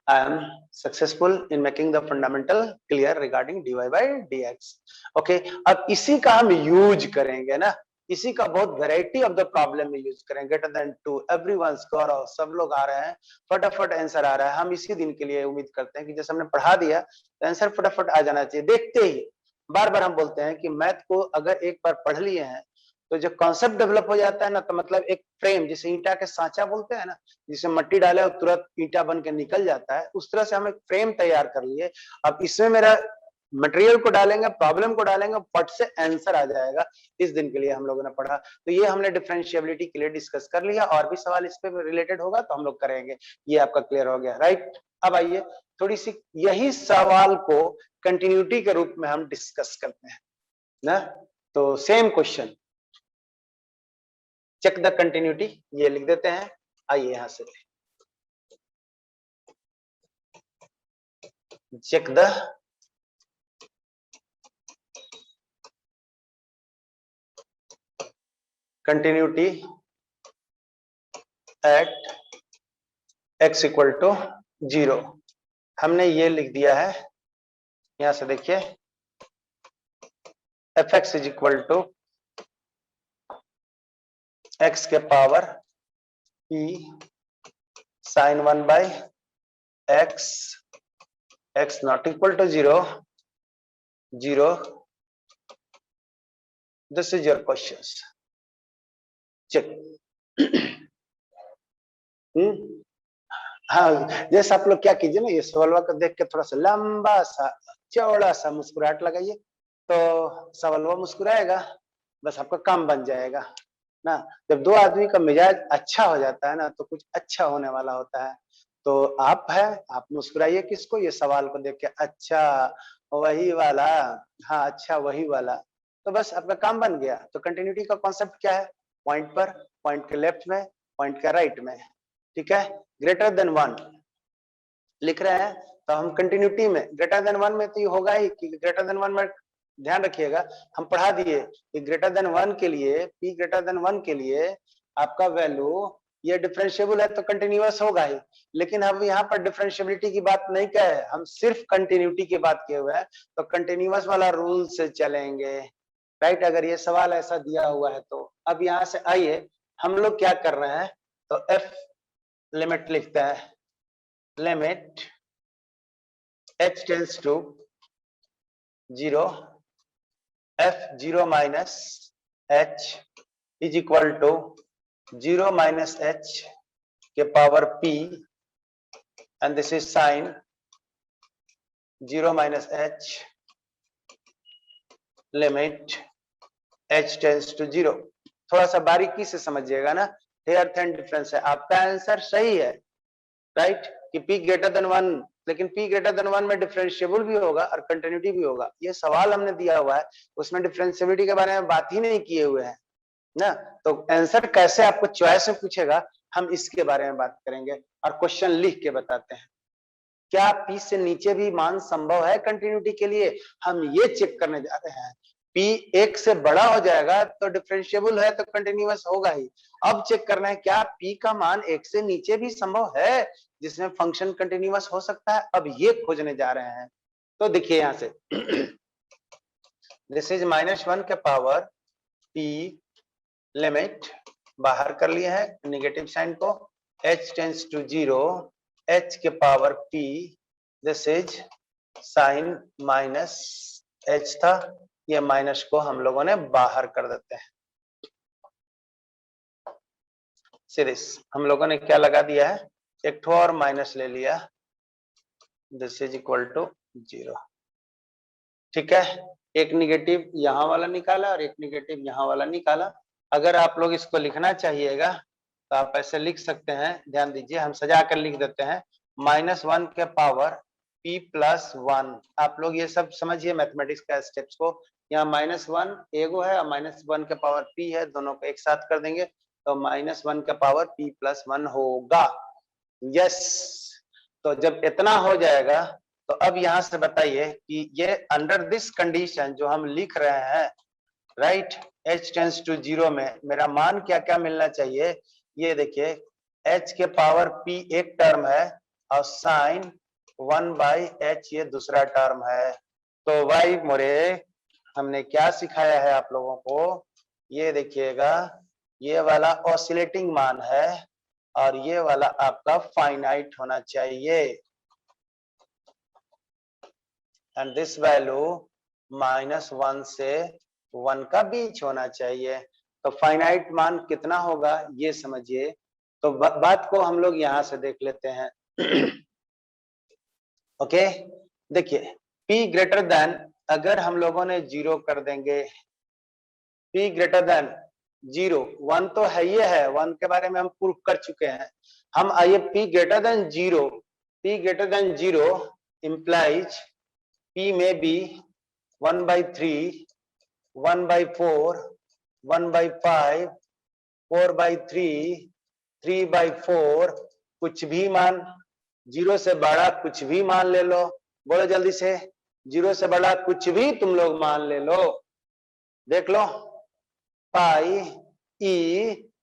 I am successful in making the fundamental clear regarding dy by dx. Okay, अब इसी का हम यूज करेंगे ना, इसी का बहुत वैरायटी ऑफ द प्रॉब्लम में यूज करेंगे। ग्रेटर देन 2 एवरीवन्स गौरव, सब लोग आ रहे हैं, फटाफट आंसर आ रहा है। हम इसी दिन के लिए उम्मीद करते हैं कि जैसे हमने पढ़ा दिया तो आंसर फटाफट आ जाना चाहिए। देखते ही बार बार हम बोलते हैं कि मैथ को अगर एक बार पढ़ लिए हैं तो जब कॉन्सेप्ट डेवलप हो जाता है ना, तो मतलब एक फ्रेम, जिसे ईंटा के सांचा बोलते हैं ना, जिसे मट्टी डाले और तुरंत ईंटा बन के निकल जाता है, उस तरह से हम एक फ्रेम तैयार कर लिए। अब इसमें मेरा मटेरियल को डालेंगे, प्रॉब्लम को डालेंगे, फट से आंसर आ जाएगा। इस दिन के लिए हम लोगों ने पढ़ा, तो ये हमने डिफरेंशिएबिलिटी के लिए डिस्कस कर लिया। और भी सवाल इस पे रिलेटेड होगा तो हम लोग करेंगे। ये आपका क्लियर हो गया, राइट। अब आइए थोड़ी सी यही सवाल को कंटिन्यूटी के रूप में हम डिस्कस करते हैं ना। तो same question, check the continuity, ये लिख देते हैं। आइए यहां से check the continuity at x equal to 0। हमने ये लिख दिया है, यहां से देखिए fx is equal to x के power p sin 1 by x, x not equal to 0, 0। This is your question, check. हाँ, जैसे आप लोग क्या कीजिए ना, ये सवाल को देख के थोड़ा सा लंबा सा चौड़ा सा मुस्कुराहट लगाइए, तो सवाल मुस्कुराएगा, बस आपका काम बन जाएगा ना। जब दो आदमी का मिजाज अच्छा हो जाता है ना, तो कुछ अच्छा होने वाला होता है। तो आप है, आप मुस्कुराइए किसको, ये सवाल को देख के, अच्छा वही वाला, हाँ अच्छा वही वाला, तो बस आपका काम बन गया। तो कंटिन्यूटी का कॉन्सेप्ट क्या है, पॉइंट पर, पॉइंट के लेफ्ट में, पॉइंट के राइट में, ठीक है। ग्रेटर देन 1 लिख रहे हैं तो हम कंटिन्यूटी में, ग्रेटर देन 1 में तो ये होगा ही कि ग्रेटर देन 1 में, ध्यान रखिएगा हम पढ़ा दिए कि ग्रेटर देन 1 के लिए, p ग्रेटर देन 1 के लिए आपका वैल्यू ये डिफरेंशिएबल है तो कंटिन्यूअस होगा ही। लेकिन हम यहाँ पर डिफरेंशिएबिलिटी की बात नहीं कहे, हम सिर्फ कंटिन्यूटी की बात किए हुए हैं, तो कंटिन्यूअस वाला रूल से चलेंगे, राइट। अगर ये सवाल ऐसा दिया हुआ है तो अब यहाँ से आइए हम लोग क्या कर रहे हैं, तो f लिमिट लिखते हैं, limit h tends to 0, f0 minus h is equal to 0 minus h के power p, and this is sine 0 minus h limit h tends to 0। थोड़ा सा बारीकी से समझिएगा ना, हेयर थिन डिफरेंस है। आपका आंसर सही है, राइट, कि p ग्रेटर देन 1, लेकिन p ग्रेटर देन 1 में डिफरेंशिएबल भी होगा और कंटिन्यूटी भी होगा। ये सवाल हमने दिया हुआ है, उसमें डिफरेंशिएबिलिटी के बारे में बात ही नहीं किए हुए हैं ना। तो आंसर कैसे आपको चॉइस में पूछेगा, हम इसके बारे में बात करेंगे और क्वेश्चन लिख के बताते हैं। क्या p से नीचे भी मान संभव है कंटिन्यूटी के लिए, हम ये चेक करने जा रहे हैं। p 1 से बड़ा हो जाएगा तो डिफरेंशिएबल है तो कंटिन्यूअस होगा ही। अब चेक करना है क्या p का मान 1 से नीचे भी संभव है जिसमें फंक्शन कंटिन्यूअस हो सकता है, अब ये खोजने जा रहे हैं। तो देखिए यहां से दिस इज -1 के पावर p, लिमिट बाहर कर लिए हैं नेगेटिव साइन को, h टेंड्स टू 0, h के power p, this is sign minus h था, ये माइनस को हम लोगों ने बाहर कर देते हैं। सीरीज हम लोगों ने क्या लगा दिया है, एक ठो और माइनस ले लिया, दिस इज इक्वल टू 0, ठीक है। एक निगेटिव यहाँ वाला निकाला और एक निगेटिव यहाँ वाला निकाला। अगर आप लोग इसको लिखना चाहिएगा तो आप ऐसे लिख सकते हैं, ध्यान दीजिए हम सजा कर लिख देते हैं, -1 के पावर p प्लस 1। आप लोग ये सब समझिए मैथमेटिक्स का स्टेप्स को, यहाँ -1 एगो है और -1 के पावर p है, दोनों को एक साथ कर देंगे तो -1 के पावर p प्लस 1 होगा। यस, तो जब इतना हो जाएगा तो अब यहां से बताइए कि ये अंडर दिस कंडीशन जो हम लिख रहे हैं, राइट। h टेंस टू 0 में मेरा मान क्या क्या मिलना चाहिए, ये देखिए h के पावर p एक टर्म है और साइन 1/h ये दूसरा टर्म है। तो भाई मोरे हमने क्या सिखाया है आप लोगों को, ये देखिएगा ये वाला ऑसिलेटिंग मान है और ये वाला आपका फाइनाइट होना चाहिए एंड दिस वैल्यू -1 से 1 का बीच होना चाहिए। तो फाइनाइट मान कितना होगा ये समझिए। तो बात को हम लोग यहां से देख लेते हैं। ओके देखिए p ग्रेटर देन, अगर हम लोगों ने 0 कर देंगे, p ग्रेटर देन 0, 1 तो है ये है, 1 के बारे में हम प्रूफ कर चुके हैं। हम आइए p greater than 0, p greater than 0 implies p में भी 1/3, 1/4, 1/5, 4/3, 3/4, कुछ भी मान, 0 से बड़ा कुछ भी मान ले लो। बोलो जल्दी से, 0 से बड़ा कुछ भी तुम लोग मान ले लो। देख लो पाई ई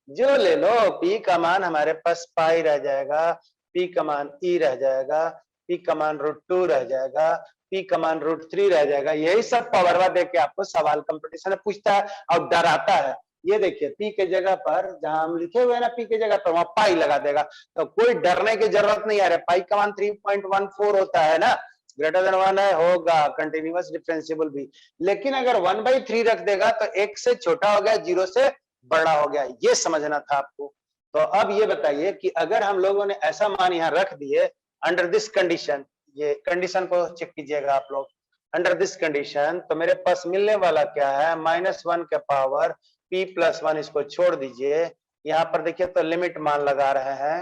जो ले लो, p का मान हमारे पास पाई रह जाएगा, p का मान e रह जाएगा, p का मान √2 रह जाएगा, p का मान √3 रह जाएगा। यही सब पावरवा दे के आपको सवाल कंपटीशन में पूछता है और डराता है। ये देखिए p के जगह पर जहां हम लिखे हुए हैं ना, p के जगह पर वहां पाई लगा देगा, तो कोई डरने की जरूरत नहीं है। पाई का मान 3.14 होता है ना, ग्रेटर देन 1 है, होगा कंटिन्यूअस डिफरेंशिएबल भी। लेकिन अगर 1/3 रख देगा तो 1 से छोटा हो गया, 0 से बड़ा हो गया, ये समझना था आपको। तो अब ये बताइए कि अगर हम लोगों ने ऐसा मान यहाँ रख दिए अंडर दिस कंडीशन, ये कंडीशन को चेक कीजिएगा आप लोग, अंडर दिस कंडीशन, तो मेरे पास मिलने वाला क्या है, -1 के पावर p + 1, इसको छोड़ दीजिए। यहाँ पर देखिए तो लिमिट मान लगा रहे हैं,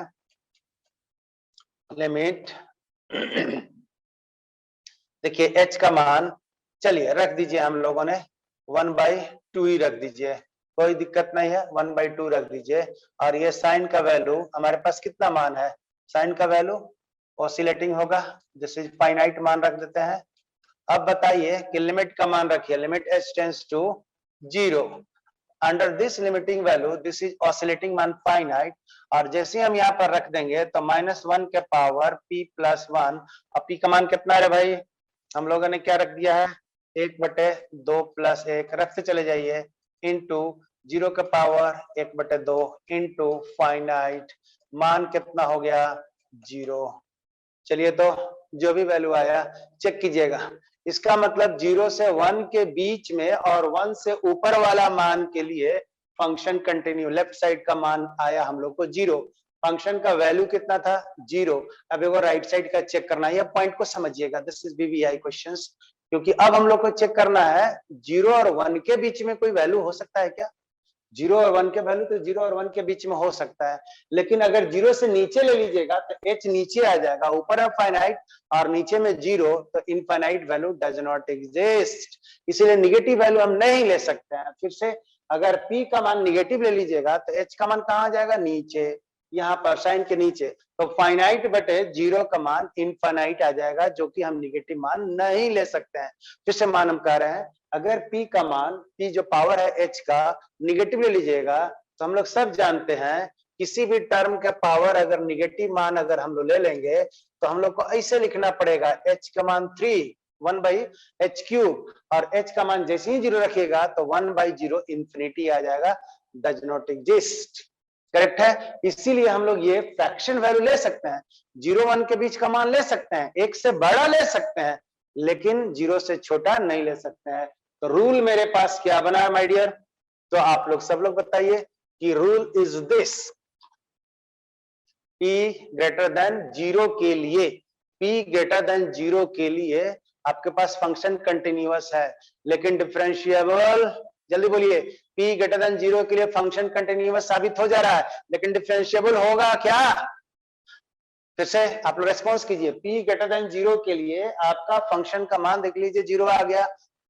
लिमिट देखिए h का मान, चलिए रख दीजिए हम लोगों ने 1/2 ही रख दीजिए, कोई दिक्कत नहीं है, 1/2 रख दीजिए। और ये साइन का वैल्यू हमारे पास कितना मान है, साइन का वैल्यू ऑसिलेटिंग होगा, दिस इज फाइनाइट मान रख देते हैं। अब बताइए कि लिमिट का मान रखिए, limit h tends to 0, under this limiting value this is oscillating मान फाइनाइट। और जैसे हम यहाँ पर रख देंगे तो -1 के पावर p + 1, और p का मान कितना है भाई, हम लोगों ने क्या रख दिया है, 1/2 + 1 रखते चले जाइए, इंटू 0 के पावर 1/2 इंटू फाइनाइट, मान कितना हो गया 0। चलिए तो जो भी वैल्यू आया चेक कीजिएगा, इसका मतलब 0 से 1 के बीच में और 1 से ऊपर वाला मान के लिए फंक्शन कंटिन्यू, लेफ्ट साइड का मान आया हम लोग को 0, फंक्शन का वैल्यू कितना था 0। अब एगो राइट साइड का चेक करना है, पॉइंट को समझिएगा, दिस इज बीवीआई क्वेश्चंस, क्योंकि अब हम लोग को चेक करना है 0 और 1 के बीच में कोई वैल्यू हो सकता है क्या, 0 और 1 के वैल्यू तो 0 और 1 के बीच में हो सकता है, लेकिन अगर 0 से नीचे ले लीजिएगा तो h नीचे आ जाएगा, ऊपर है फाइनाइट और नीचे में 0, तो infinite value does not exist, इसीलिए निगेटिव वैल्यू हम नहीं ले सकते हैं। फिर से अगर p का मान निगेटिव ले लीजिएगा तो h का मान कहाँ जाएगा, नीचे, यहाँ पर साइन के नीचे, तो फाइनाइट बटे 0 का मान इनफाइनाइट आ जाएगा, जो कि हम निगेटिव मान नहीं ले सकते हैं। फिर से मान हम कह रहे हैं, अगर p का मान, p जो पावर है h का, निगेटिव ले लीजिएगा तो हम लोग सब जानते हैं किसी भी टर्म का पावर अगर निगेटिव मान अगर हम लोग ले लेंगे तो हम लोग को ऐसे लिखना पड़ेगा, h का मान 3, 1/h³, और h का मान जैसे ही 0 रखिएगा तो 1/0 इंफिनिटी आ जाएगा, डज नॉट एग्जिस्ट। करेक्ट है, इसीलिए हम लोग ये फ्रैक्शन वैल्यू ले सकते हैं, 0-1 के बीच का मान ले सकते हैं, 1 से बड़ा ले सकते हैं, लेकिन 0 से छोटा नहीं ले सकते हैं। तो रूल मेरे पास क्या बना है माय डियर, तो आप लोग सब लोग बताइए कि rule is this, p greater than 0 के लिए, p ग्रेटर देन 0 के लिए आपके पास फंक्शन कंटिन्यूअस है लेकिन डिफरेंशिएबल, जल्दी बोलिए, p ग्रेटर देन 0 के लिए फंक्शन कंटिन्यूअस साबित हो जा रहा है लेकिन डिफरेंशिएबल होगा क्या, फिर से आप लोग रेस्पॉन्स कीजिए, p ग्रेटर देन 0 के लिए आपका फंक्शन का मान देख लीजिए 0 आ गया,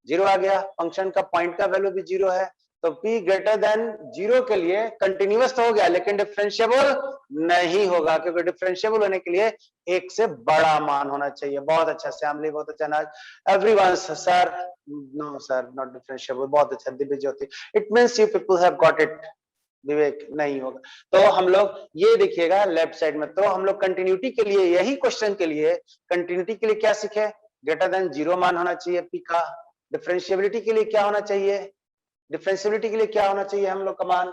0 आ गया, फंक्शन का पॉइंट का वैल्यू भी 0 है, तो p ग्रेटर देन 0 के लिए कंटिन्यूअस तो हो गया लेकिन डिफरेंशिएबल नहीं होगा, क्योंकि डिफरेंशिएबल होने के लिए एक से बड़ा मान होना चाहिए। बहुत अच्छा श्यामली, बहुत अच्छा Naaz, everyone sir, no sir not differentiable, बहुत अच्छा Divya Jyoti, it means you people have got it, Vivek नहीं होगा। तो हम लोग ये देखिएगा लेफ्ट साइड में, तो हम लोग कंटिन्यूटी के लिए, यही क्वेश्चन के लिए कंटिन्यूटी के लिए क्या सीखे, ग्रेटर देन 0 मान होना चाहिए p का। डिफरेंशिएबिलिटी के लिए क्या होना चाहिए, डिफरेंशिएबिलिटी के लिए क्या होना चाहिए हम लोग का मान,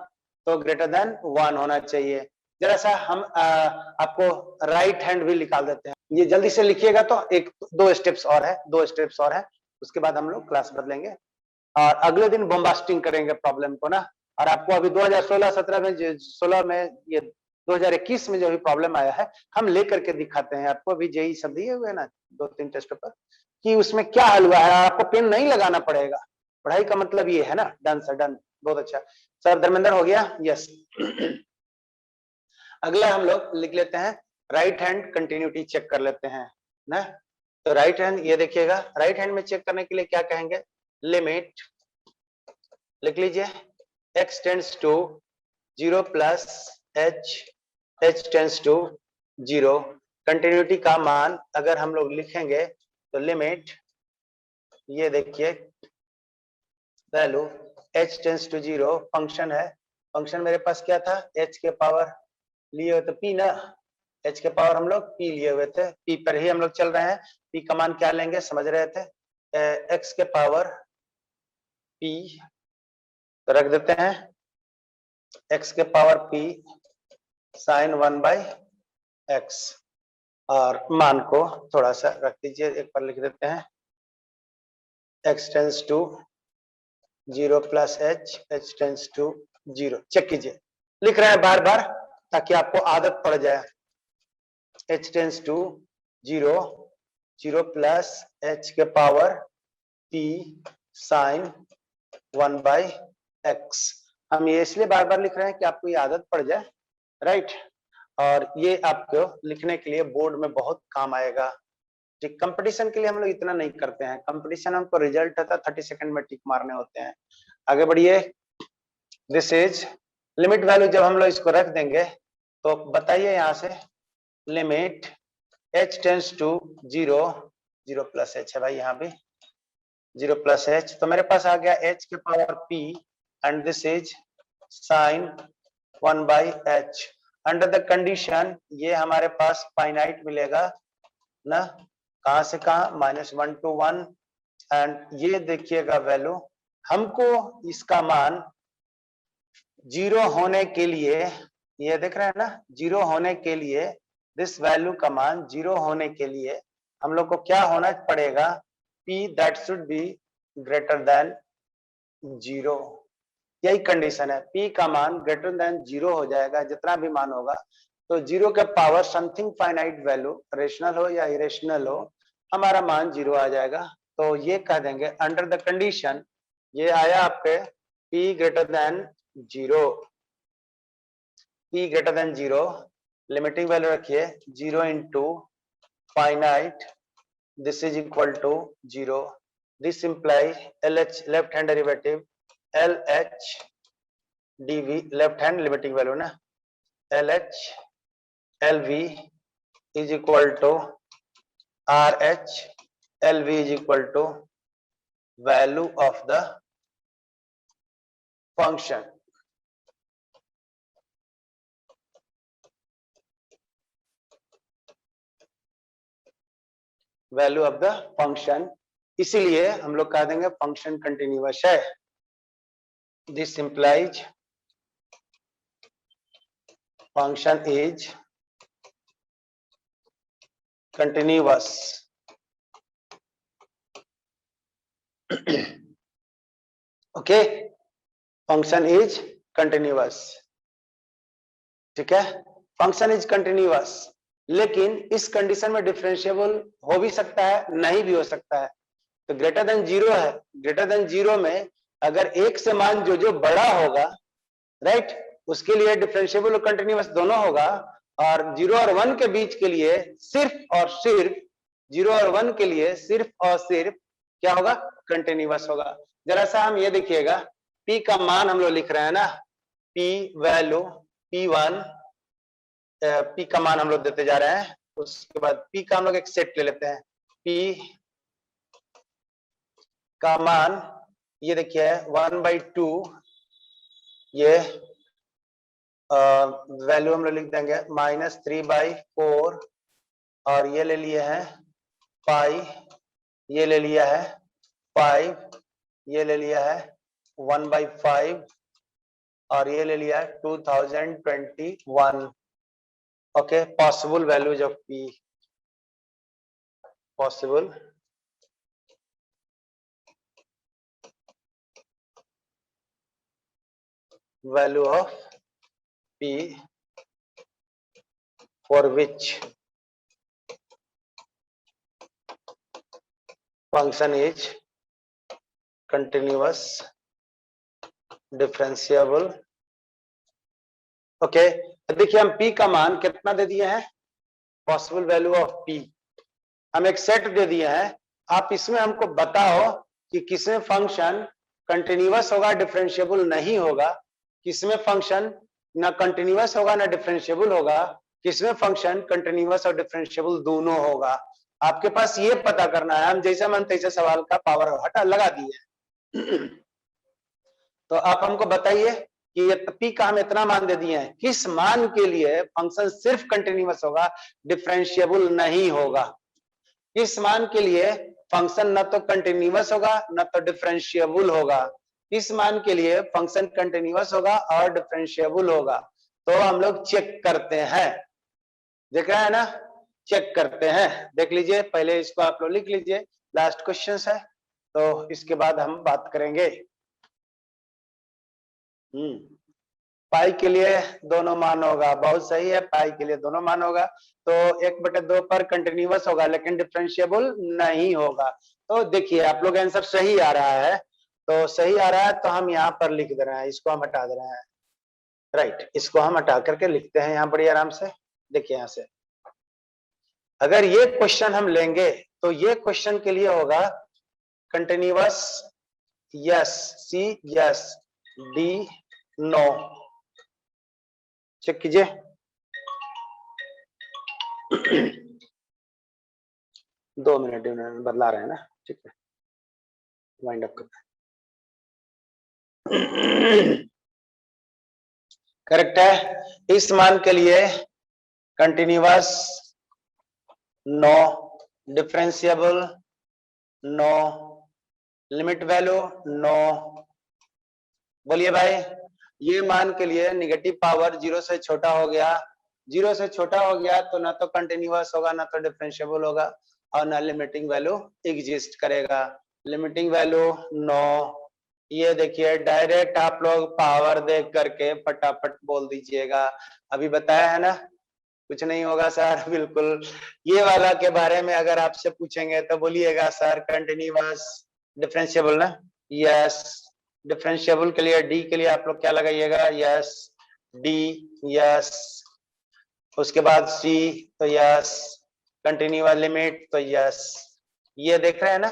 तो ग्रेटर देन 1 होना चाहिए। जरा सा हम आपको राइट हैंड भी निकाल देते हैं, ये जल्दी से लिखिएगा, तो एक दो स्टेप्स और है, उसके बाद हम लोग क्लास बदलेंगे और अगले दिन बॉम्बास्टिंग करेंगे प्रॉब्लम को ना। और आपको अभी 2016-17 में 16 में ये 2021 में जो भी प्रॉब्लम आया है हम लेकर के दिखाते हैं आपको, अभी जेई सब दिए हुए ना 2-3 टेस्ट पेपर, कि उसमें क्या हल हुआ है, आपको पेन नहीं लगाना पड़ेगा, पढ़ाई का मतलब ये है ना। डन सर, डन, बहुत अच्छा सर। धर्मेंद्र हो गया, यस। अगला हम लोग लिख लेते हैं राइट हैंड कंटिन्यूटी चेक कर लेते हैं ना। तो राइट हैंड ये देखिएगा, राइट हैंड में चेक करने के लिए क्या कहेंगे, लिमिट लिख लीजिए x tends to 0 plus h tends to 0। Continuity का मान अगर हम लोग लिखेंगे तो लिमिट ये देखिए value h tends to 0, function है, फंक्शन मेरे पास क्या था, h के पावर लिए हुए थे p ना, h के पावर हम लोग p लिए हुए थे, p पर ही हम लोग चल रहे हैं। p का मान क्या लेंगे समझ रहे थे, x के पावर p तो रख देते हैं x के पावर p साइन 1/x, और मान को थोड़ा सा रख दीजिए, एक पर लिख देते हैं x tends to 0 plus h tends to 0। Check कीजिए, लिख रहे हैं बार बार ताकि आपको आदत पड़ जाए। h tends to 0 plus h के पावर p साइन 1/x। हम ये इसलिए बार बार लिख रहे हैं कि आपको ये आदत पड़ जाए, राइट। और ये आपको लिखने के लिए बोर्ड में बहुत काम आएगा। कंपटीशन के लिए हम लोग इतना नहीं करते हैं, कंपटीशन हमको रिजल्ट आता 30 सेकंड में टिक मारने होते हैं। आगे बढ़िए, दिस इज लिमिट वैल्यू, जब हम लोग इसको रख देंगे तो बताइए यहाँ से limit h tends to 0 plus h है भाई, यहाँ भी 0 प्लस h, तो मेरे पास आ गया h के power p and this is sign 1/h। Under the condition ये हमारे पास फाइनाइट मिलेगा ना, कहां से कहां, -1 to 1, एंड ये देखिएगा वैल्यू हमको इसका मान 0 होने के लिए, ये देख रहे हैं ना, 0 होने के लिए, दिस वैल्यू का मान 0 होने के लिए हम लोग को क्या होना पड़ेगा, p that should be greater than 0। यही कंडीशन है, p का मान ग्रेटर देन 0 हो जाएगा, जितना भी मान होगा, तो 0 के power something finite value, rational हो या इरेशनल हो, हमारा मान 0 आ जाएगा। तो ये कह देंगे अंडर द कंडीशन, ये आया आपके p greater than 0, p greater than 0, limiting value रखिए 0 into finite, this is equal to 0, this imply LH left hand derivative LH dV, left hand limiting value ना, LH LV is equal to RH LV is equal to value of the function. Value of the function, इसीलिए हम लोग कह देंगे function continuous है। This implies function is continuous. Okay, function is continuous, ठीक है, function is continuous, लेकिन इस कंडीशन में डिफरेंशिएबल हो भी सकता है, नहीं भी हो सकता है। तो ग्रेटर देन 0 है, ग्रेटर देन 0 में अगर एक से मान जो जो बड़ा होगा, राइट, उसके लिए डिफरेंशिएबल और कंटिन्यूअस दोनों होगा, और 0 और 1 के बीच के लिए सिर्फ और सिर्फ, 0 और 1 के लिए सिर्फ और सिर्फ क्या होगा, कंटिन्यूअस होगा। जरा सा हम ये देखिएगा, P का मान हम लोग लिख रहे हैं ना, P वैल्यू P1, P का मान हम लोग देते जा रहे हैं। उसके बाद P का हम लोग एक सेट ले लेते हैं। P का मान ये देखिए 1/2, ये वैल्यू हम लोग लिख देंगे -3/4, और ये ले लिए हैं पाई, ये ले लिया है 5, ये ले लिया है 1/5, और ये ले लिया है 2021। Okay, possible values of P, possible value of P for which function is continuous differentiable। Okay, तो देखिए हम P का मान कितना दे दिए हैं, पॉसिबल वैल्यू ऑफ P हम एक सेट दे दिए हैं। आप इसमें हमको बताओ कि किसमें फंक्शन कंटिन्यूअस होगा, डिफरेंशिएबल नहीं होगा, किसमें फंक्शन ना कंटिन्यूअस होगा ना डिफरेंशिएबल होगा, किसमें फंक्शन कंटिन्यूअस और डिफरेंशिएबल दोनों होगा। आपके पास ये पता करना है। हम जैसा मन तैसे सवाल का पावर हटा लगा दिए। तो आप हमको बताइए कि ये P का हम इतना मान दे दिए हैं, किस मान के लिए फंक्शन सिर्फ कंटिन्यूअस होगा, डिफरेंशिएबल नहीं होगा। किस मान के लिए फंक्शन न तो कंटिन्यूअस होगा न तो डिफरेंशिएबल होगा। इस मान के लिए फंक्शन कंटिन्यूअस होगा और डिफरेंशिएबल होगा। तो हम लोग चेक करते हैं, देख रहे हैं ना, चेक करते हैं। देख लीजिए, पहले इसको आप लोग लिख लीजिए, लास्ट क्वेश्चन है, तो इसके बाद हम बात करेंगे। पाई के लिए दोनों मान होगा, बहुत सही है, पाई के लिए दोनों मान होगा। तो 1/2 पर कंटिन्यूअस होगा लेकिन डिफरेंशिएबल नहीं होगा। तो देखिए आप लोग आंसर सही आ रहा है, तो सही आ रहा है तो हम यहाँ पर लिख दे रहे हैं, इसको हम हटा दे रहे हैं। राइट, इसको हम हटा करके लिखते हैं यहाँ बड़ी आराम से। देखिए यहाँ से अगर ये क्वेश्चन हम लेंगे तो ये क्वेश्चन के लिए होगा कंटिन्यूअस यस, सी यस, डी नो। चेक कीजिए। 2 मिनट बदला रहे हैं ना, ठीक है, वाइंड अप करते हैं। करेक्ट है। इस मान के लिए continuous no, differentiable no, limit value no. बोलिए भाई, ये मान के लिए नेगेटिव पावर 0 से छोटा हो गया, 0 से छोटा हो गया तो ना तो कंटिन्यूअस होगा ना तो डिफरेंशिएबल होगा और ना लिमिटिंग वैल्यू एग्जिस्ट करेगा। Limiting value no. ये देखिए डायरेक्ट आप लोग पावर देख करके फटाफट बोल दीजिएगा। अभी बताया है ना, कुछ नहीं होगा सर, बिल्कुल। ये वाला के बारे में अगर आपसे पूछेंगे तो बोलिएगा सर कंटिन्यूअस डिफरेंशिएबल ना, यस। डिफरेंशिएबल के लिए डी के लिए आप लोग क्या लगाइएगा, यस डी, यस। उसके बाद सी तो यस, कंटिन्यूअस लिमिट तो यस। ये देख रहे हैं ना,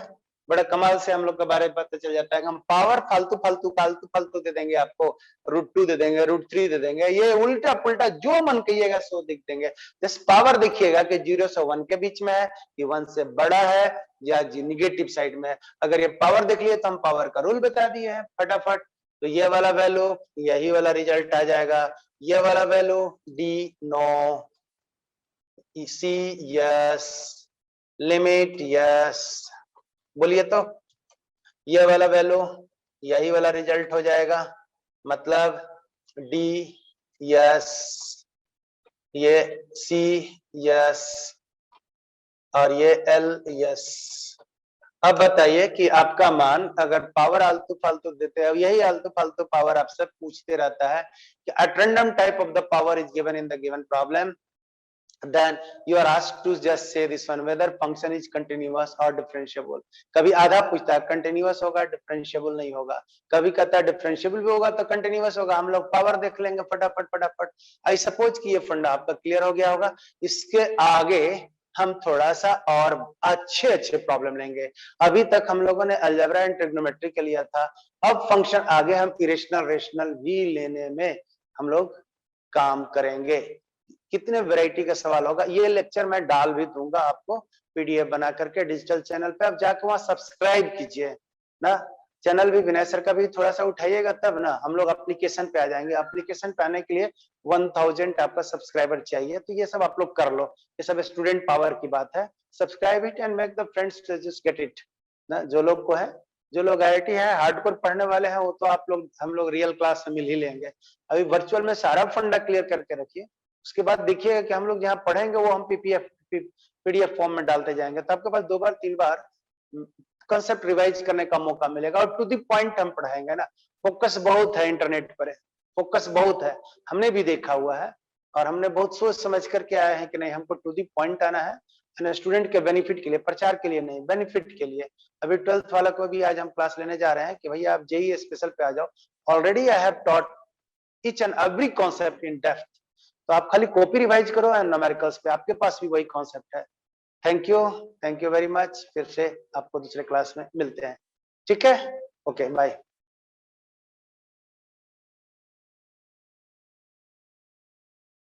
बड़ा कमाल से हम लोग के बारे में पता चल जाता है कि हम पावर फालतू फालतू फालतू फालतू दे देंगे आपको, √2 दे देंगे, √3 दे देंगे, ये उल्टा पुल्टा जो मन कहिएगा सो दिख देंगे। जस्ट पावर देखिएगा कि 0 से 1 के बीच में है कि 1 से बड़ा है या निगेटिव साइड में। अगर ये पावर देख लिए तो हम पावर का रूल बता दिए हैं फटाफट। तो ये वाला वैल्यू, यही वाला रिजल्ट आ जाएगा। ये वाला वैल्यू डी नो, सी यस, लिमिट यस। बोलिए तो ये वाला वैल्यू, यही वाला रिजल्ट हो जाएगा, मतलब डी यस, ये सी यस और ये एल यस। अब बताइए कि आपका मान अगर पावर आलतू फालतू देते हैं, यही आलतू फालतू पावर आपसे पूछते रहता है कि at random type of the power is given in the given problem, then you are asked to just say this one whether function is continuous or differentiable। कभी आधा पूछता है कंटिन्यूअस होगा डिफरेंशिएबल नहीं होगा, कभी कहता है डिफरेंशिएबल भी होगा तो कंटिन्यूअस होगा। हम लोग पावर देख लेंगे फटाफट फटाफट। आई सपोज कि ये फंडा आपका क्लियर हो गया होगा। इसके आगे हम थोड़ा सा और अच्छे प्रॉब्लम लेंगे। अभी तक हम लोगों ने अलजेब्रा एंड ट्रिग्नोमेट्री के लिया था, अब फंक्शन आगे हम इरेशनल रेशनल भी लेने में हम लोग काम करेंगे। कितने वैरायटी का सवाल होगा, ये लेक्चर मैं डाल भी दूंगा आपको पीडीएफ बना करके डिजिटल चैनल पे। आप जाकर वहां सब्सक्राइब कीजिए ना, चैनल भी विनय सर का भी थोड़ा सा उठाइएगा, तब ना हम लोग एप्लीकेशन पे आ जाएंगे। एप्लीकेशन पे आने के लिए 1000 आपका सब्सक्राइबर चाहिए, तो ये सब आप लोग कर लो, ये सब स्टूडेंट पावर की बात है। Subscribe it and make the friends just get it ना। जो लोग को है, जो लोग आईआईटी है हार्डकोर पढ़ने वाले हैं, वो तो आप लोग हम लोग रियल क्लास में मिल ही लेंगे। अभी वर्चुअल में सारा फंडा क्लियर करके रखिए, उसके बाद देखिएगा कि हम लोग जहाँ पढ़ेंगे वो हम पीडीएफ फॉर्म में डालते जाएंगे, तो आपके पास 2 बार 3 बार कंसेप्ट रिवाइज करने का मौका मिलेगा। और टू द पॉइंट हम पढ़ाएंगे ना, फोकस बहुत है इंटरनेट पर, फोकस बहुत है, हमने भी देखा हुआ है और हमने बहुत सोच समझ करके आए हैं कि नहीं हमको टू द पॉइंट आना है, स्टूडेंट के बेनिफिट के लिए, प्रचार के लिए नहीं, बेनिफिट के लिए। अभी 12th वाला को भी आज हम क्लास लेने जा रहे हैं कि भैया आप जेईई स्पेशल पे आ जाओ। Already I have taught each and every concept in depth, तो आप खाली कॉपी रिवाइज करो एंड न्यूमेरिकल्स पे, आपके पास भी वही कॉन्सेप्ट है। Thank you very much. फिर से आपको दूसरे क्लास में मिलते हैं, ठीक है? Okay bye.